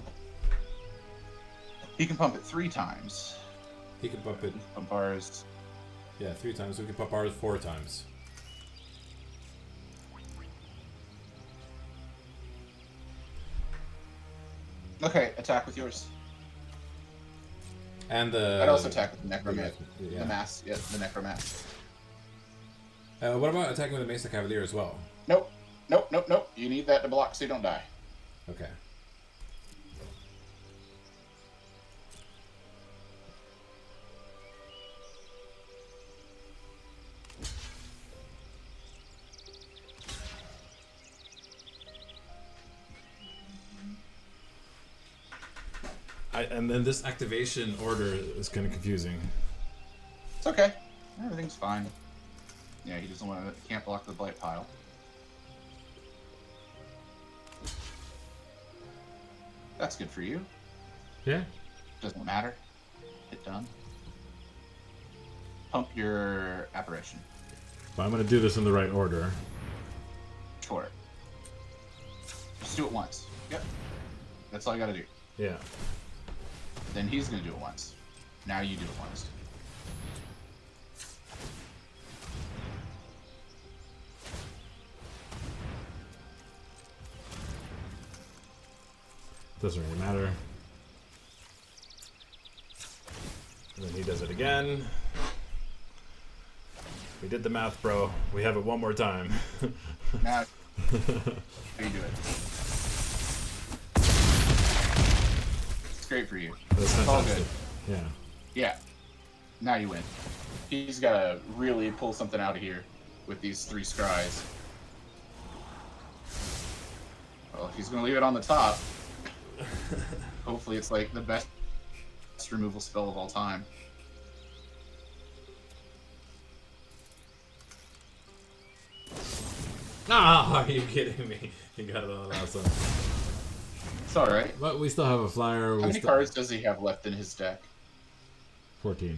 He can pump it 3 times. He can pump it. Pump ours. Yeah, 3 times. We can pump ours 4 times. Okay, attack with yours. And the. I'd also attack with the Necromat. Yeah. The Mass. Yeah, the Necromat. What about attacking with the Mesa Cavalier as well? Nope. You need that to block so you don't die. Okay. And then this activation order is kind of confusing. It's okay. Everything's fine. Yeah, he doesn't want to. Can't block the blight pile. That's good for you. Yeah. Doesn't matter. Hit done. Pump your apparition. But I'm going to do this in the right order. Sure. Just do it once. Yep. That's all you gotta do. Yeah. Then he's gonna do it once. Now you do it once. Doesn't really matter. And then he does it again. We did the math, bro. We have it one more time. Now, how you do it? It's great for you. That's It's all fantastic. good. Yeah. Yeah. Now you win. He's got to really pull something out of here with these 3 scries. Well, if he's going to leave it on the top, hopefully it's like the best removal spell of all time. Ah, are you kidding me? You got it on the last one. It's alright. But we still have a flyer. How many cards does he have left in his deck? 14.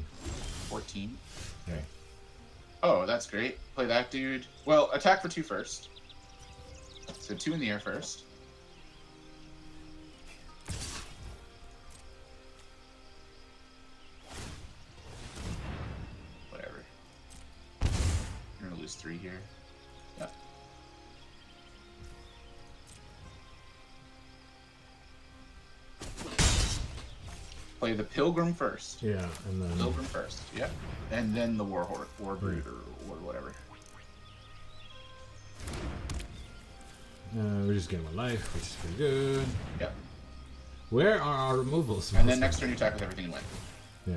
14? Okay. Oh, that's great. Play that dude. Well, attack for 2 first. So 2 in the air first. Whatever. You're gonna lose 3 here. Yep. Play the Pilgrim first. Yeah, and then Pilgrim first. Yep. And then the Warbrood or whatever. we're just getting 1 life, which is pretty good. Yep. Where are our removals? And then next turn you attack with everything you win. Yeah.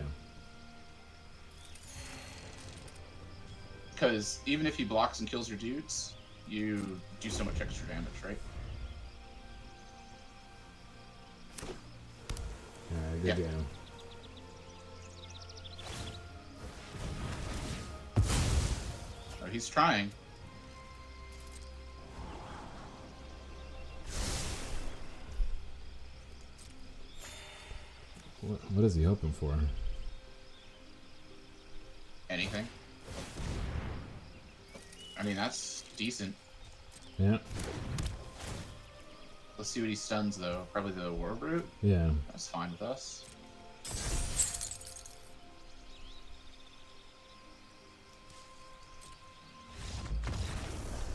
Because even if he blocks and kills your dudes, you do so much extra damage, right? Alright, good Yep. game. Oh, he's trying. What is he hoping for? Anything. I mean, that's decent. Yeah. Let's see what he stuns, though. Probably the Warbrood. Yeah. That's fine with us.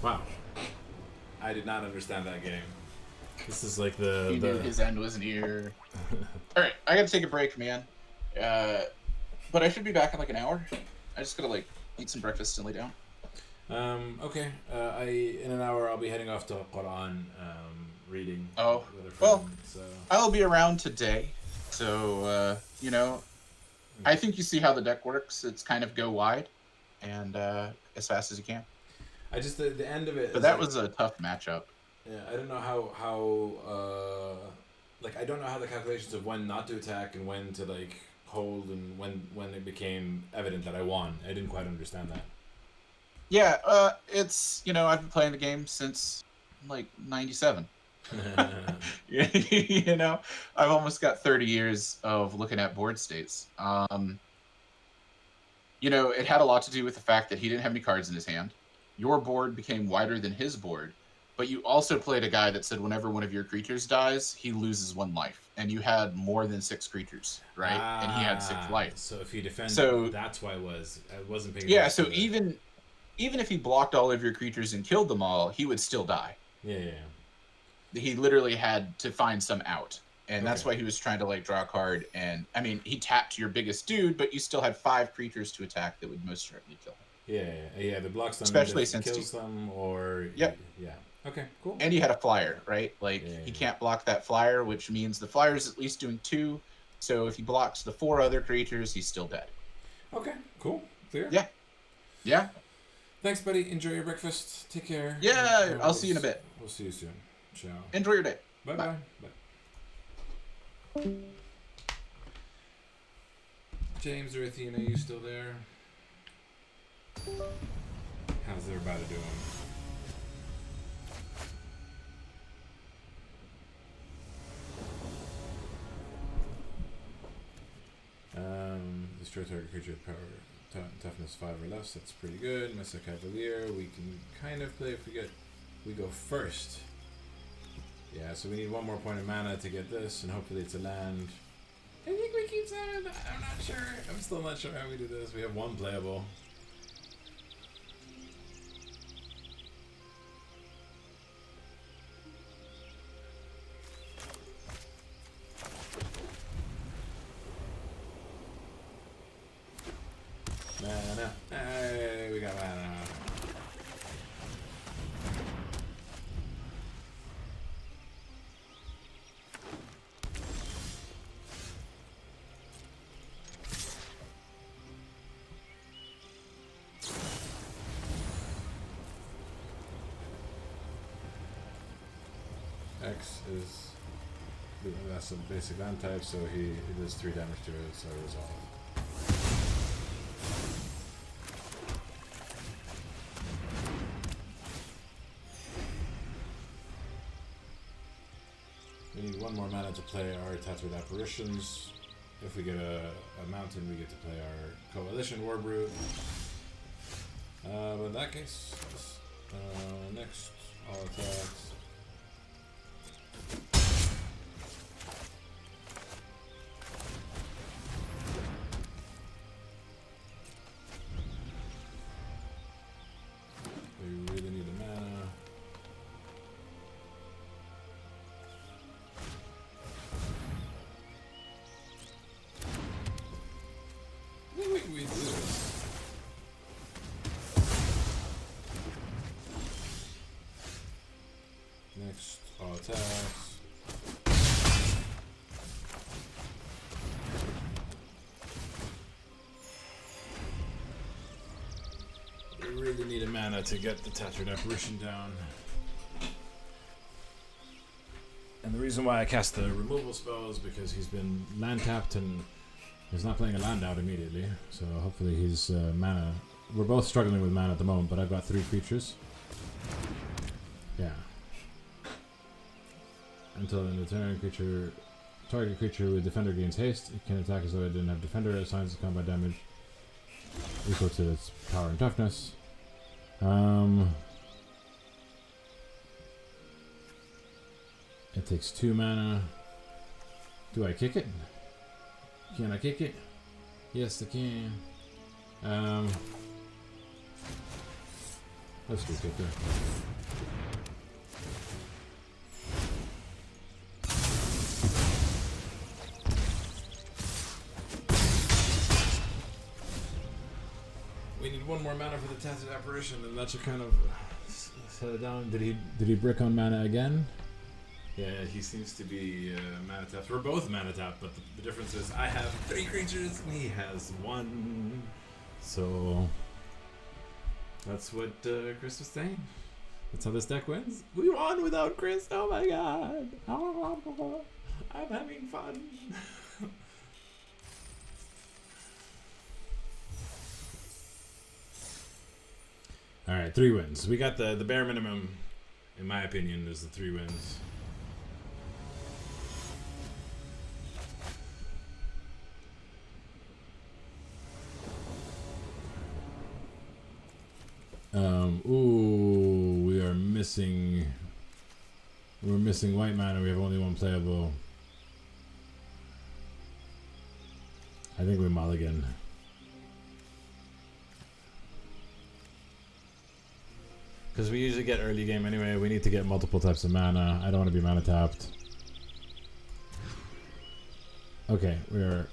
Wow. I did not understand that game. This is like He the knew his end was near. Alright, I gotta take a break, man. But I should be back in like an hour. I just gotta like eat some breakfast and lay down. Okay. In an hour I'll be heading off to Quran, reading. Oh, with a friend, well, so I'll be around today. So, you know, I think you see how the deck works. It's kind of go wide and as fast as you can. I just the end of it. But that was a tough matchup. Yeah, I don't know how like I don't know how the calculations of when not to attack and when to like hold and when it became evident that I won. I didn't quite understand that. Yeah, it's, you know, I've been playing the game since like 97. You know, I've almost got 30 years of looking at board states. You know, it had a lot to do with the fact that he didn't have any cards in his hand. Your board became wider than his board, but you also played a guy that said whenever one of your creatures dies, he loses 1 life, and you had more than 6 creatures, right? And he had 6 life. So if he defended, So that's why I wasn't paying yeah. attention So to that. even if he blocked all of your creatures and killed them all, he would still die. Yeah. He literally had to find some out, and that's Okay. why he was trying to like draw a card. And I mean, he tapped your biggest dude, but you still had 5 creatures to attack that would most certainly kill him. Yeah. The blocks them, Especially if it since kills them or Yep. Yeah. Okay. Cool. And he had a flyer, right? Like Yeah. he can't block that flyer, which means the flyer's at least doing 2. So if he blocks the 4 other creatures, he's still dead. Okay. Cool. Clear. Yeah. Yeah. Thanks, buddy. Enjoy your breakfast. Take care. Yeah, And I'll see you in a bit. We'll see you soon. Ciao. Enjoy your day. Bye. James or Athena, you still there? How's everybody doing? Destroy target creature with power, toughness 5 or less. That's pretty good. Mesa Cavalier, we can kind of play if we go first. Yeah, so we need 1 more point of mana to get this, and hopefully it's a land. I think we keep 7. I'm not sure. I'm still not sure how we do this. We have 1 playable. mana. Hey, we got mana. X is that's a basic land type, so he does 3 damage to it, so resolve. We need 1 more mana to play our Tattooed Apparitions. If we get a mountain, we get to play our Coalition Warbrute. But in that case, next, all attacks. We really need a mana. We do this. Next, all attacks. We really need a mana to get the Tattooed Apparition down. And the reason why I cast the removal spell is because he's been land tapped and he's not playing a land out immediately. So hopefully his mana... We're both struggling with mana at the moment, but I've got 3 creatures. Yeah. Until end of turn, target creature with Defender gains haste. It can attack as though it didn't have Defender. It assigns its combat damage equal to its power and toughness. It takes 2 mana. Do I kick it? Can I kick it? Yes, I can. Let's do kicker. We need 1 more mana for the Tattooed Apparition, and that should kind of set it down. Did he brick on mana again? Yeah, he seems to be mana tapped. We're both mana tapped, but the difference is I have 3 creatures and he has 1. So that's what Chris was saying. That's how this deck wins. We won without Chris. Oh my god! I'm having fun. All right, 3 wins. We got the bare minimum, in my opinion, is the 3 wins. Ooh, we are missing. We're missing white mana. We have only 1 playable. I think we mulligan. Because we usually get early game anyway. We need to get multiple types of mana. I don't want to be mana tapped. Okay, we are.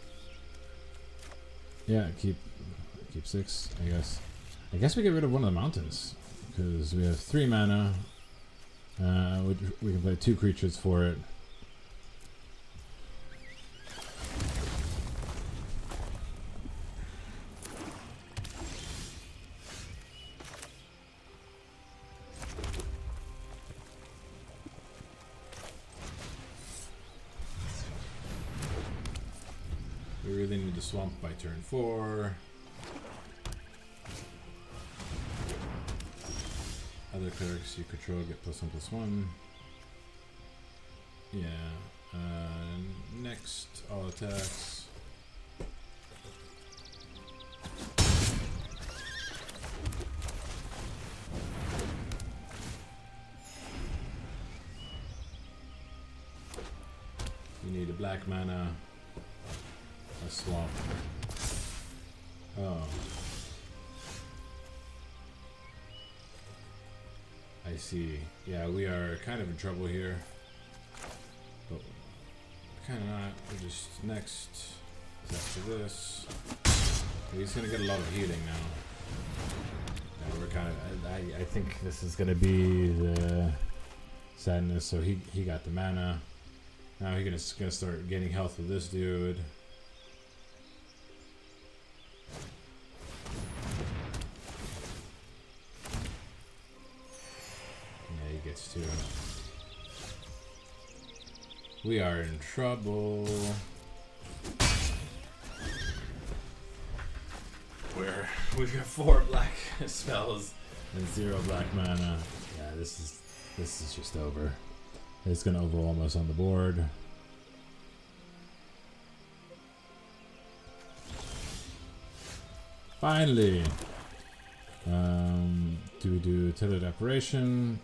Yeah, keep 6, I guess. I guess we get rid of 1 of the mountains because we have 3 mana. We can play 2 creatures for it. We really need to swamp by turn 4. Other clerics you control get +1/+1. Yeah. Next, all attacks. You need a black mana. A swamp. Oh. I see. Yeah, we are kind of in trouble here. But kind of not. We're just next. After this. He's gonna get a lot of healing now. kind of. I think this is gonna be the sadness. So he got the mana. Now he's gonna start gaining health with this dude. Yeah, he gets two. We are in trouble. We've got 4 black spells and 0 black mana. Yeah, this is just over. It's gonna overwhelm us on the board. Finally, do we do Tilted Apparition?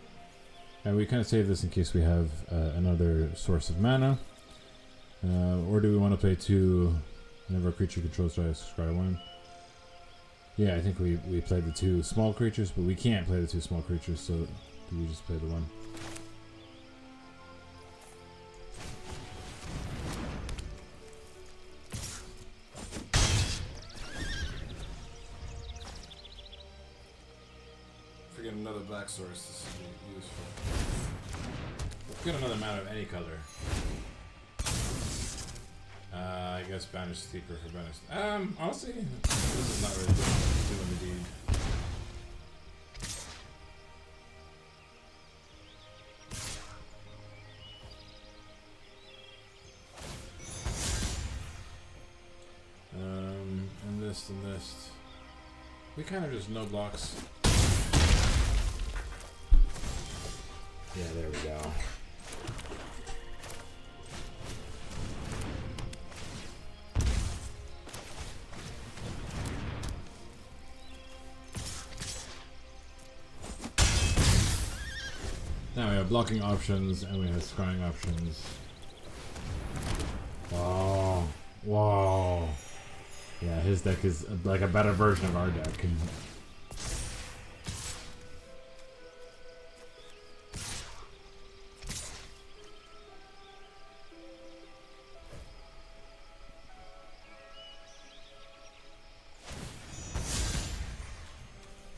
And we kind of save this in case we have another source of mana. Or do we want to play 2 whenever a creature controls scry 1? Yeah, I think we played the 2 small creatures, but we can't play the 2 small creatures, so do we just play the 1? Forget another black source, this would be useful. Get another mana of any color. I guess Banish Sleeper for Banish. Honestly, this is not really doing the deed. And this. We kind of just no blocks. Yeah, there we go. Now we have blocking options and we have scrying options. Wow. Wow. Yeah, his deck is like a better version of our deck.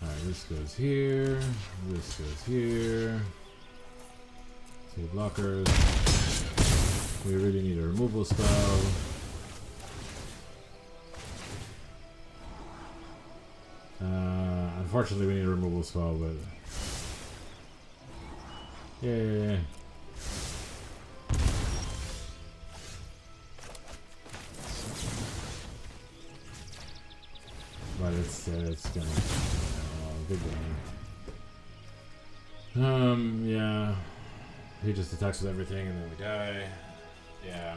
Alright, this goes here. This goes here. 2 blockers. We really need a removal spell. Unfortunately, we need a removal spell, but yeah. But it's gonna good game. Yeah. He just attacks with everything and then we die. Yeah.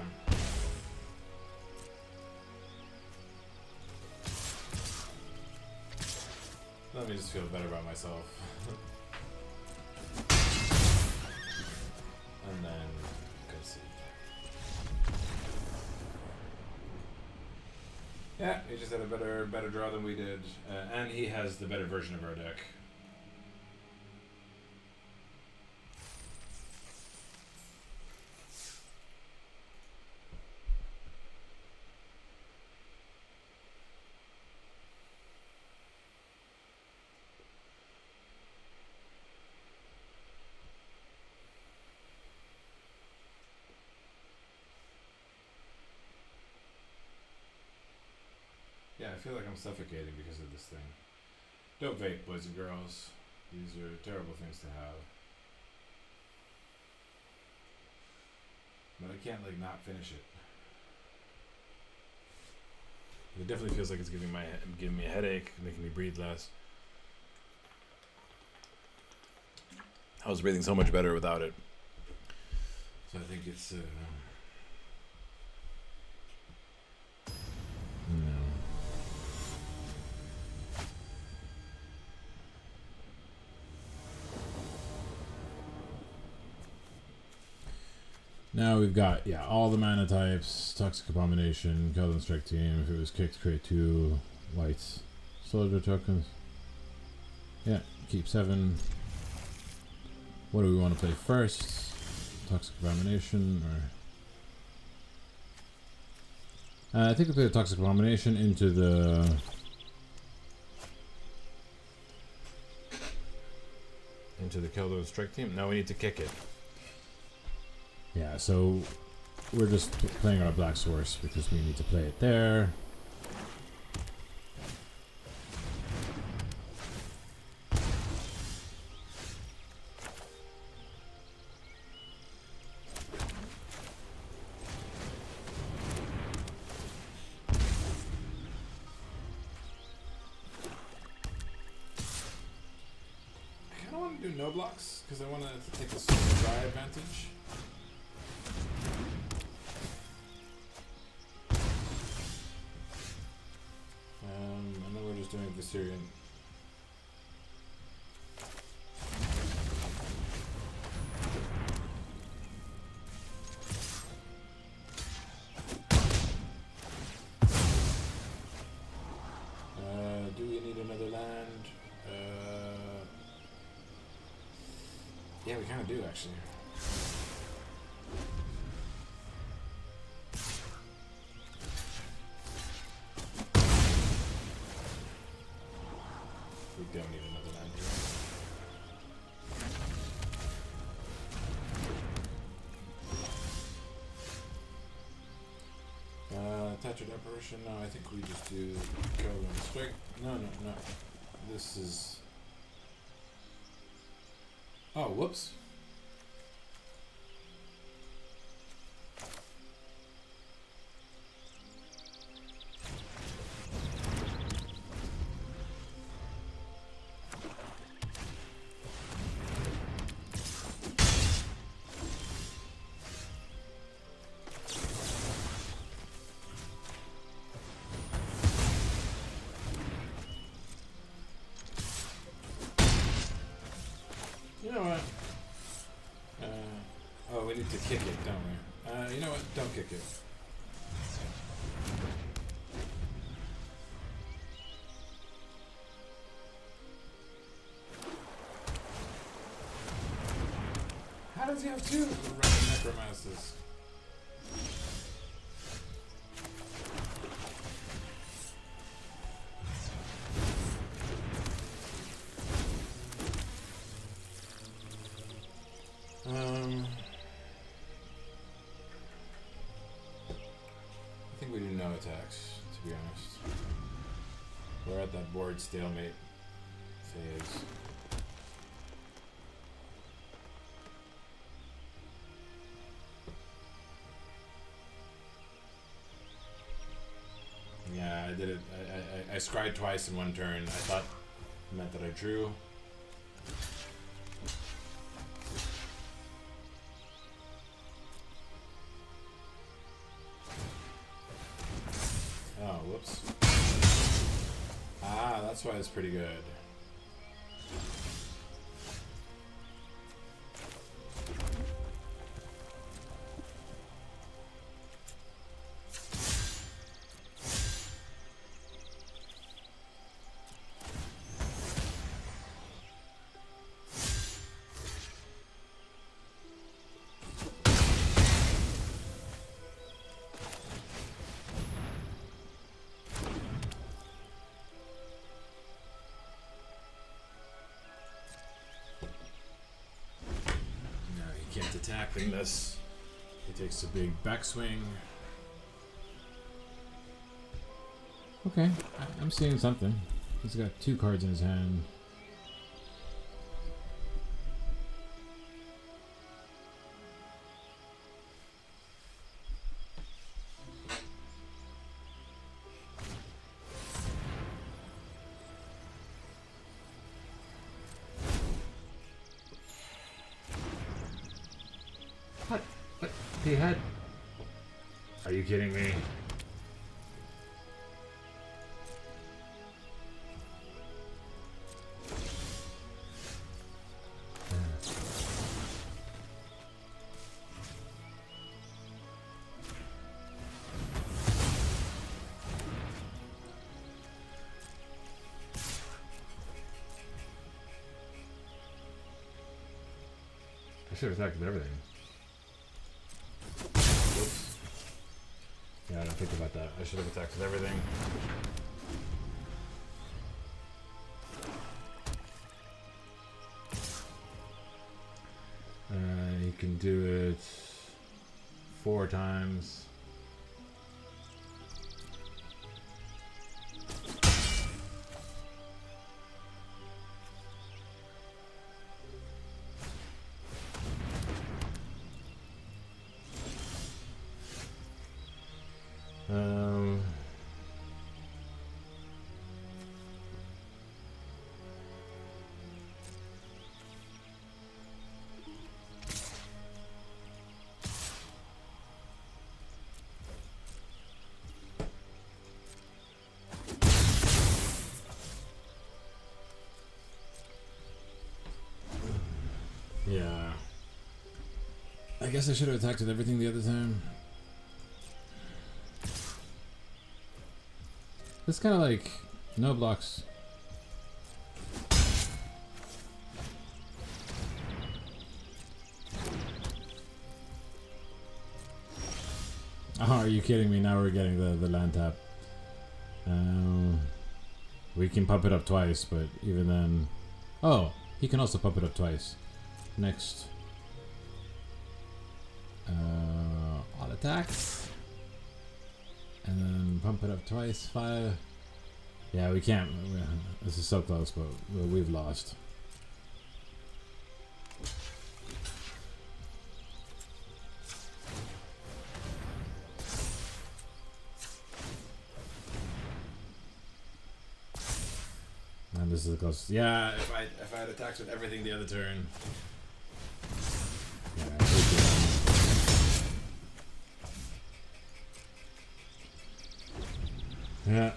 Let me just feel better about myself. And then concede. Yeah, he just had a better draw than we did. And he has the better version of our deck. Yeah, I feel like I'm suffocating because of this thing. Don't vape, boys and girls. These are terrible things to have. But I can't, like, not finish it. It definitely feels like it's giving me a headache, making me breathe less. I was breathing so much better without it. So I think it's, no. Now we've got, all the mana types, Toxic Abomination, Keldon Strike Team. If it was kicked, create 2 whites. Soldier tokens. Yeah, keep 7. What do we want to play first? Toxic Abomination, or... I think we play the Toxic Abomination into the... into the kill the strike team. No, we need to kick it. Yeah, so we're just playing our black source because we need to play it there. No blocks because I want to take this dry advantage. And then we're just doing Viserion. Do we need another land? Yeah, we kind of do, actually. We don't need another land here. Attached apparition? No, I think we just do kill and strike. No. This is... Oh, whoops. You know what? Oh, we need to kick it, don't we? You know what? Don't kick it. How does he have two random necromancers? I think we do no attacks, to be honest. We're at that board stalemate phase. Yeah, I did it. I scryed twice in one turn. I thought it meant that I drew. Oh, whoops. Ah, that's why it's pretty good. Attacking this. He takes a big backswing. Okay, I'm seeing something. He's got two cards in his hand. What? He had... Are you kidding me? I should have attacked with everything. Whoops. Yeah, I didn't think about that. I should have attacked with everything. can do it 4 times. Yeah. I guess I should have attacked with everything the other time. It's kind of like no blocks. Oh, are you kidding me? Now we're getting the land tap. We can pump it up twice, but even then... Oh, he can also pump it up twice. Next. All attacks. And then pump it up twice. 5. Yeah, we can't. This is so close, but we've lost. And this is close. Yeah, if I had attacks with everything the other turn. Yeah.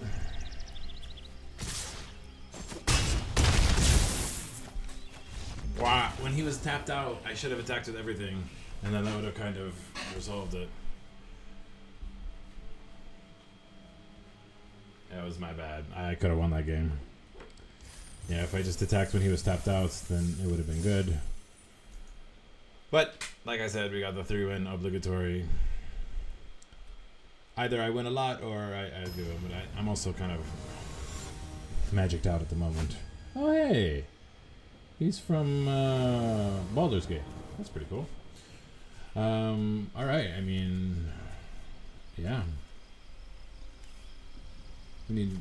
Wow, when he was tapped out, I should have attacked with everything, and then that would have kind of resolved it. That was my bad. I could have won that game. Yeah, if I just attacked when he was tapped out, then it would have been good. But, like I said, we got the 3-win obligatory. Either I win a lot or I do, but I'm also kind of magicked out at the moment. Oh, hey! He's from Baldur's Gate. That's pretty cool. Alright, I mean, yeah. We need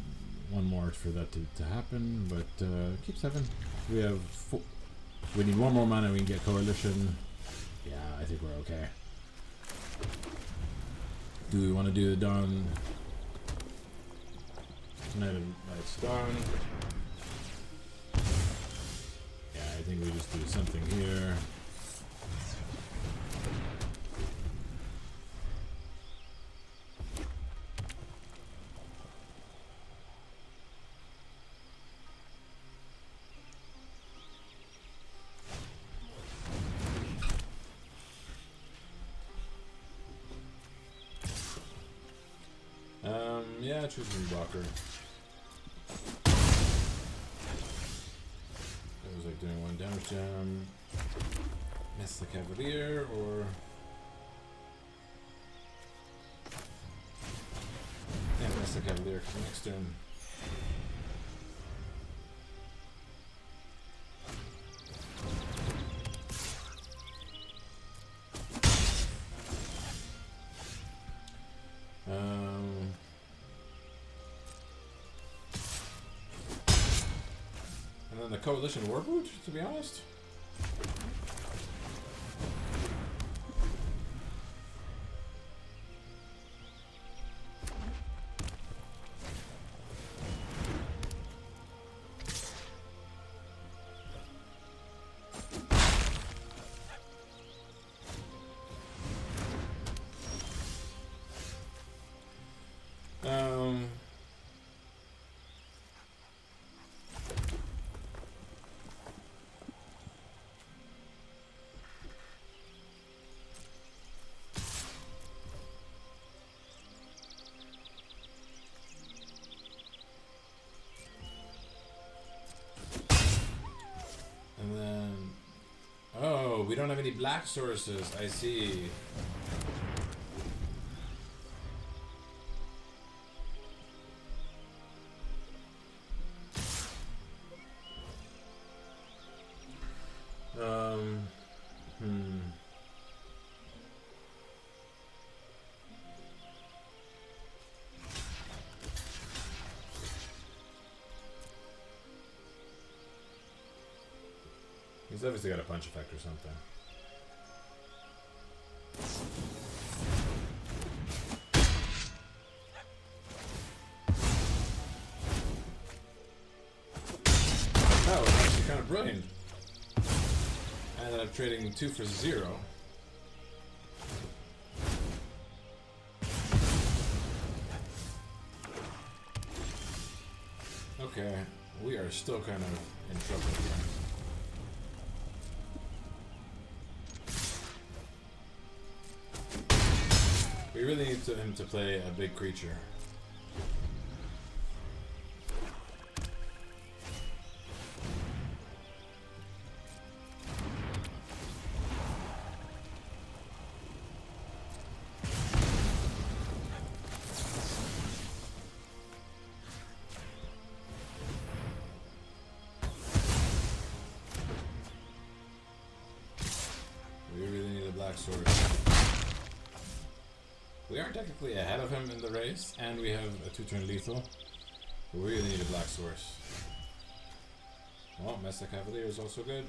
one more for that to happen, but keep 7. We have 4. We need one more mana, we can get Coalition. Yeah, I think we're okay. Do we want to do the Dawn? Night of Night's Dawn. Yeah, I think we just do something here. Yeah, choose Reblocker. It was like doing 1 damage jam. Miss the Cavalier, or... Yeah, miss the Cavalier because next turn. And then the Coalition Warboot, to be honest. And then... Oh, we don't have any black sources, I see. He's obviously got a punch effect or something. That was actually kind of brilliant. I ended up trading 2 for 0. Okay, we are still kind of in trouble here. We really need him to play a big creature. Sword. We are technically ahead of him in the race, and we have a 2-turn lethal. But we really need a black source. Well, Mesa Cavalier is also good.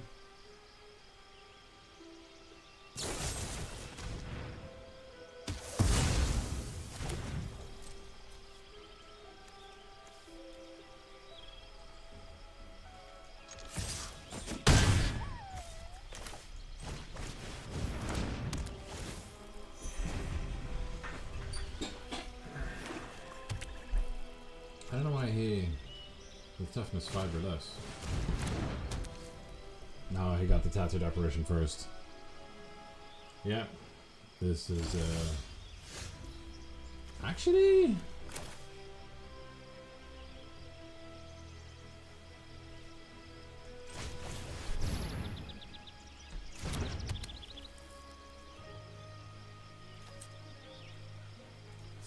I don't know why he with toughness 5 or less. No, he got the tattooed apparition first. Yeah. This is actually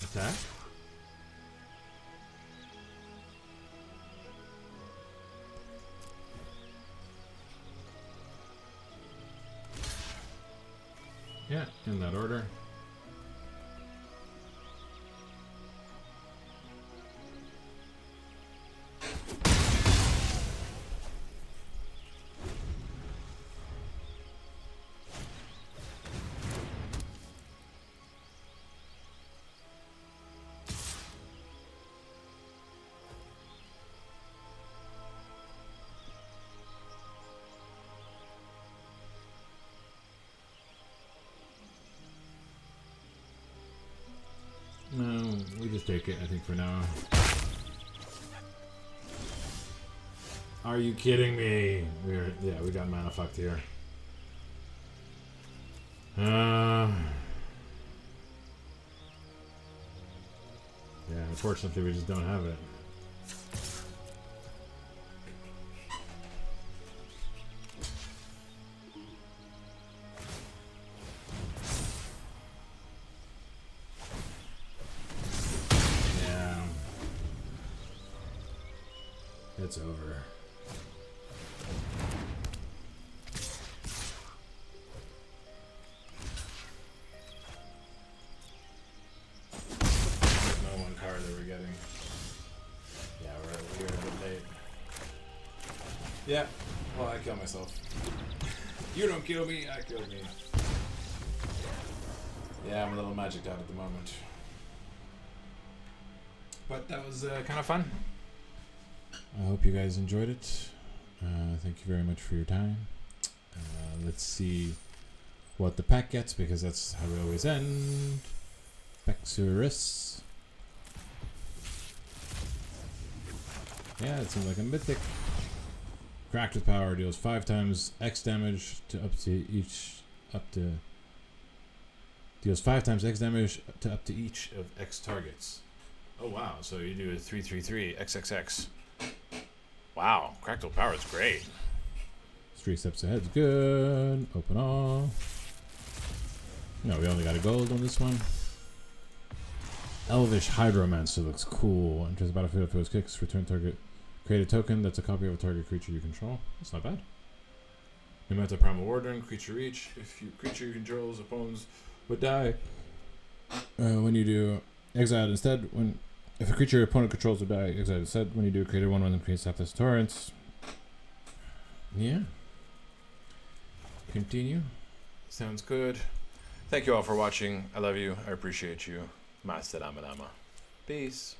attack? Yeah, in that order. No, we just take it, I think, for now. Are you kidding me? We got mana fucked here. Yeah, unfortunately we just don't have it. It's over. There's no one card that we're getting. Yeah, we're a bit late. Yeah, well, I kill myself. You don't kill me, I kill me. Yeah, I'm a little magicked out at the moment. But that was kind of fun. I hope you guys enjoyed it. Thank you very much for your time. Let's see what the pack gets, because that's how we always end. Pexurus. Yeah, it seems like a mythic. Cracked with power, deals 5 times X damage to deals 5 times X damage to up to each of X targets. Oh wow, so you do a 3/3/3 XXX. Wow, Cracked Power is great. 3 steps ahead is good. Open all. No, we only got a gold on this one. Elvish Hydromancer looks cool. Enters the battlefield for his kicks. Return target. Create a token that's a copy of a target creature you control. That's not bad. Memento Primal Warden, creature reach. If you creature you controls opponents would die. When you do exile instead, if a creature your opponent controls would die, exile instead. When you do create a 1/1 and create Sapphire Torrents. Yeah. continue. Sounds good. Thank you all for watching. I love you. I appreciate you. Ma SalamaLama. Peace.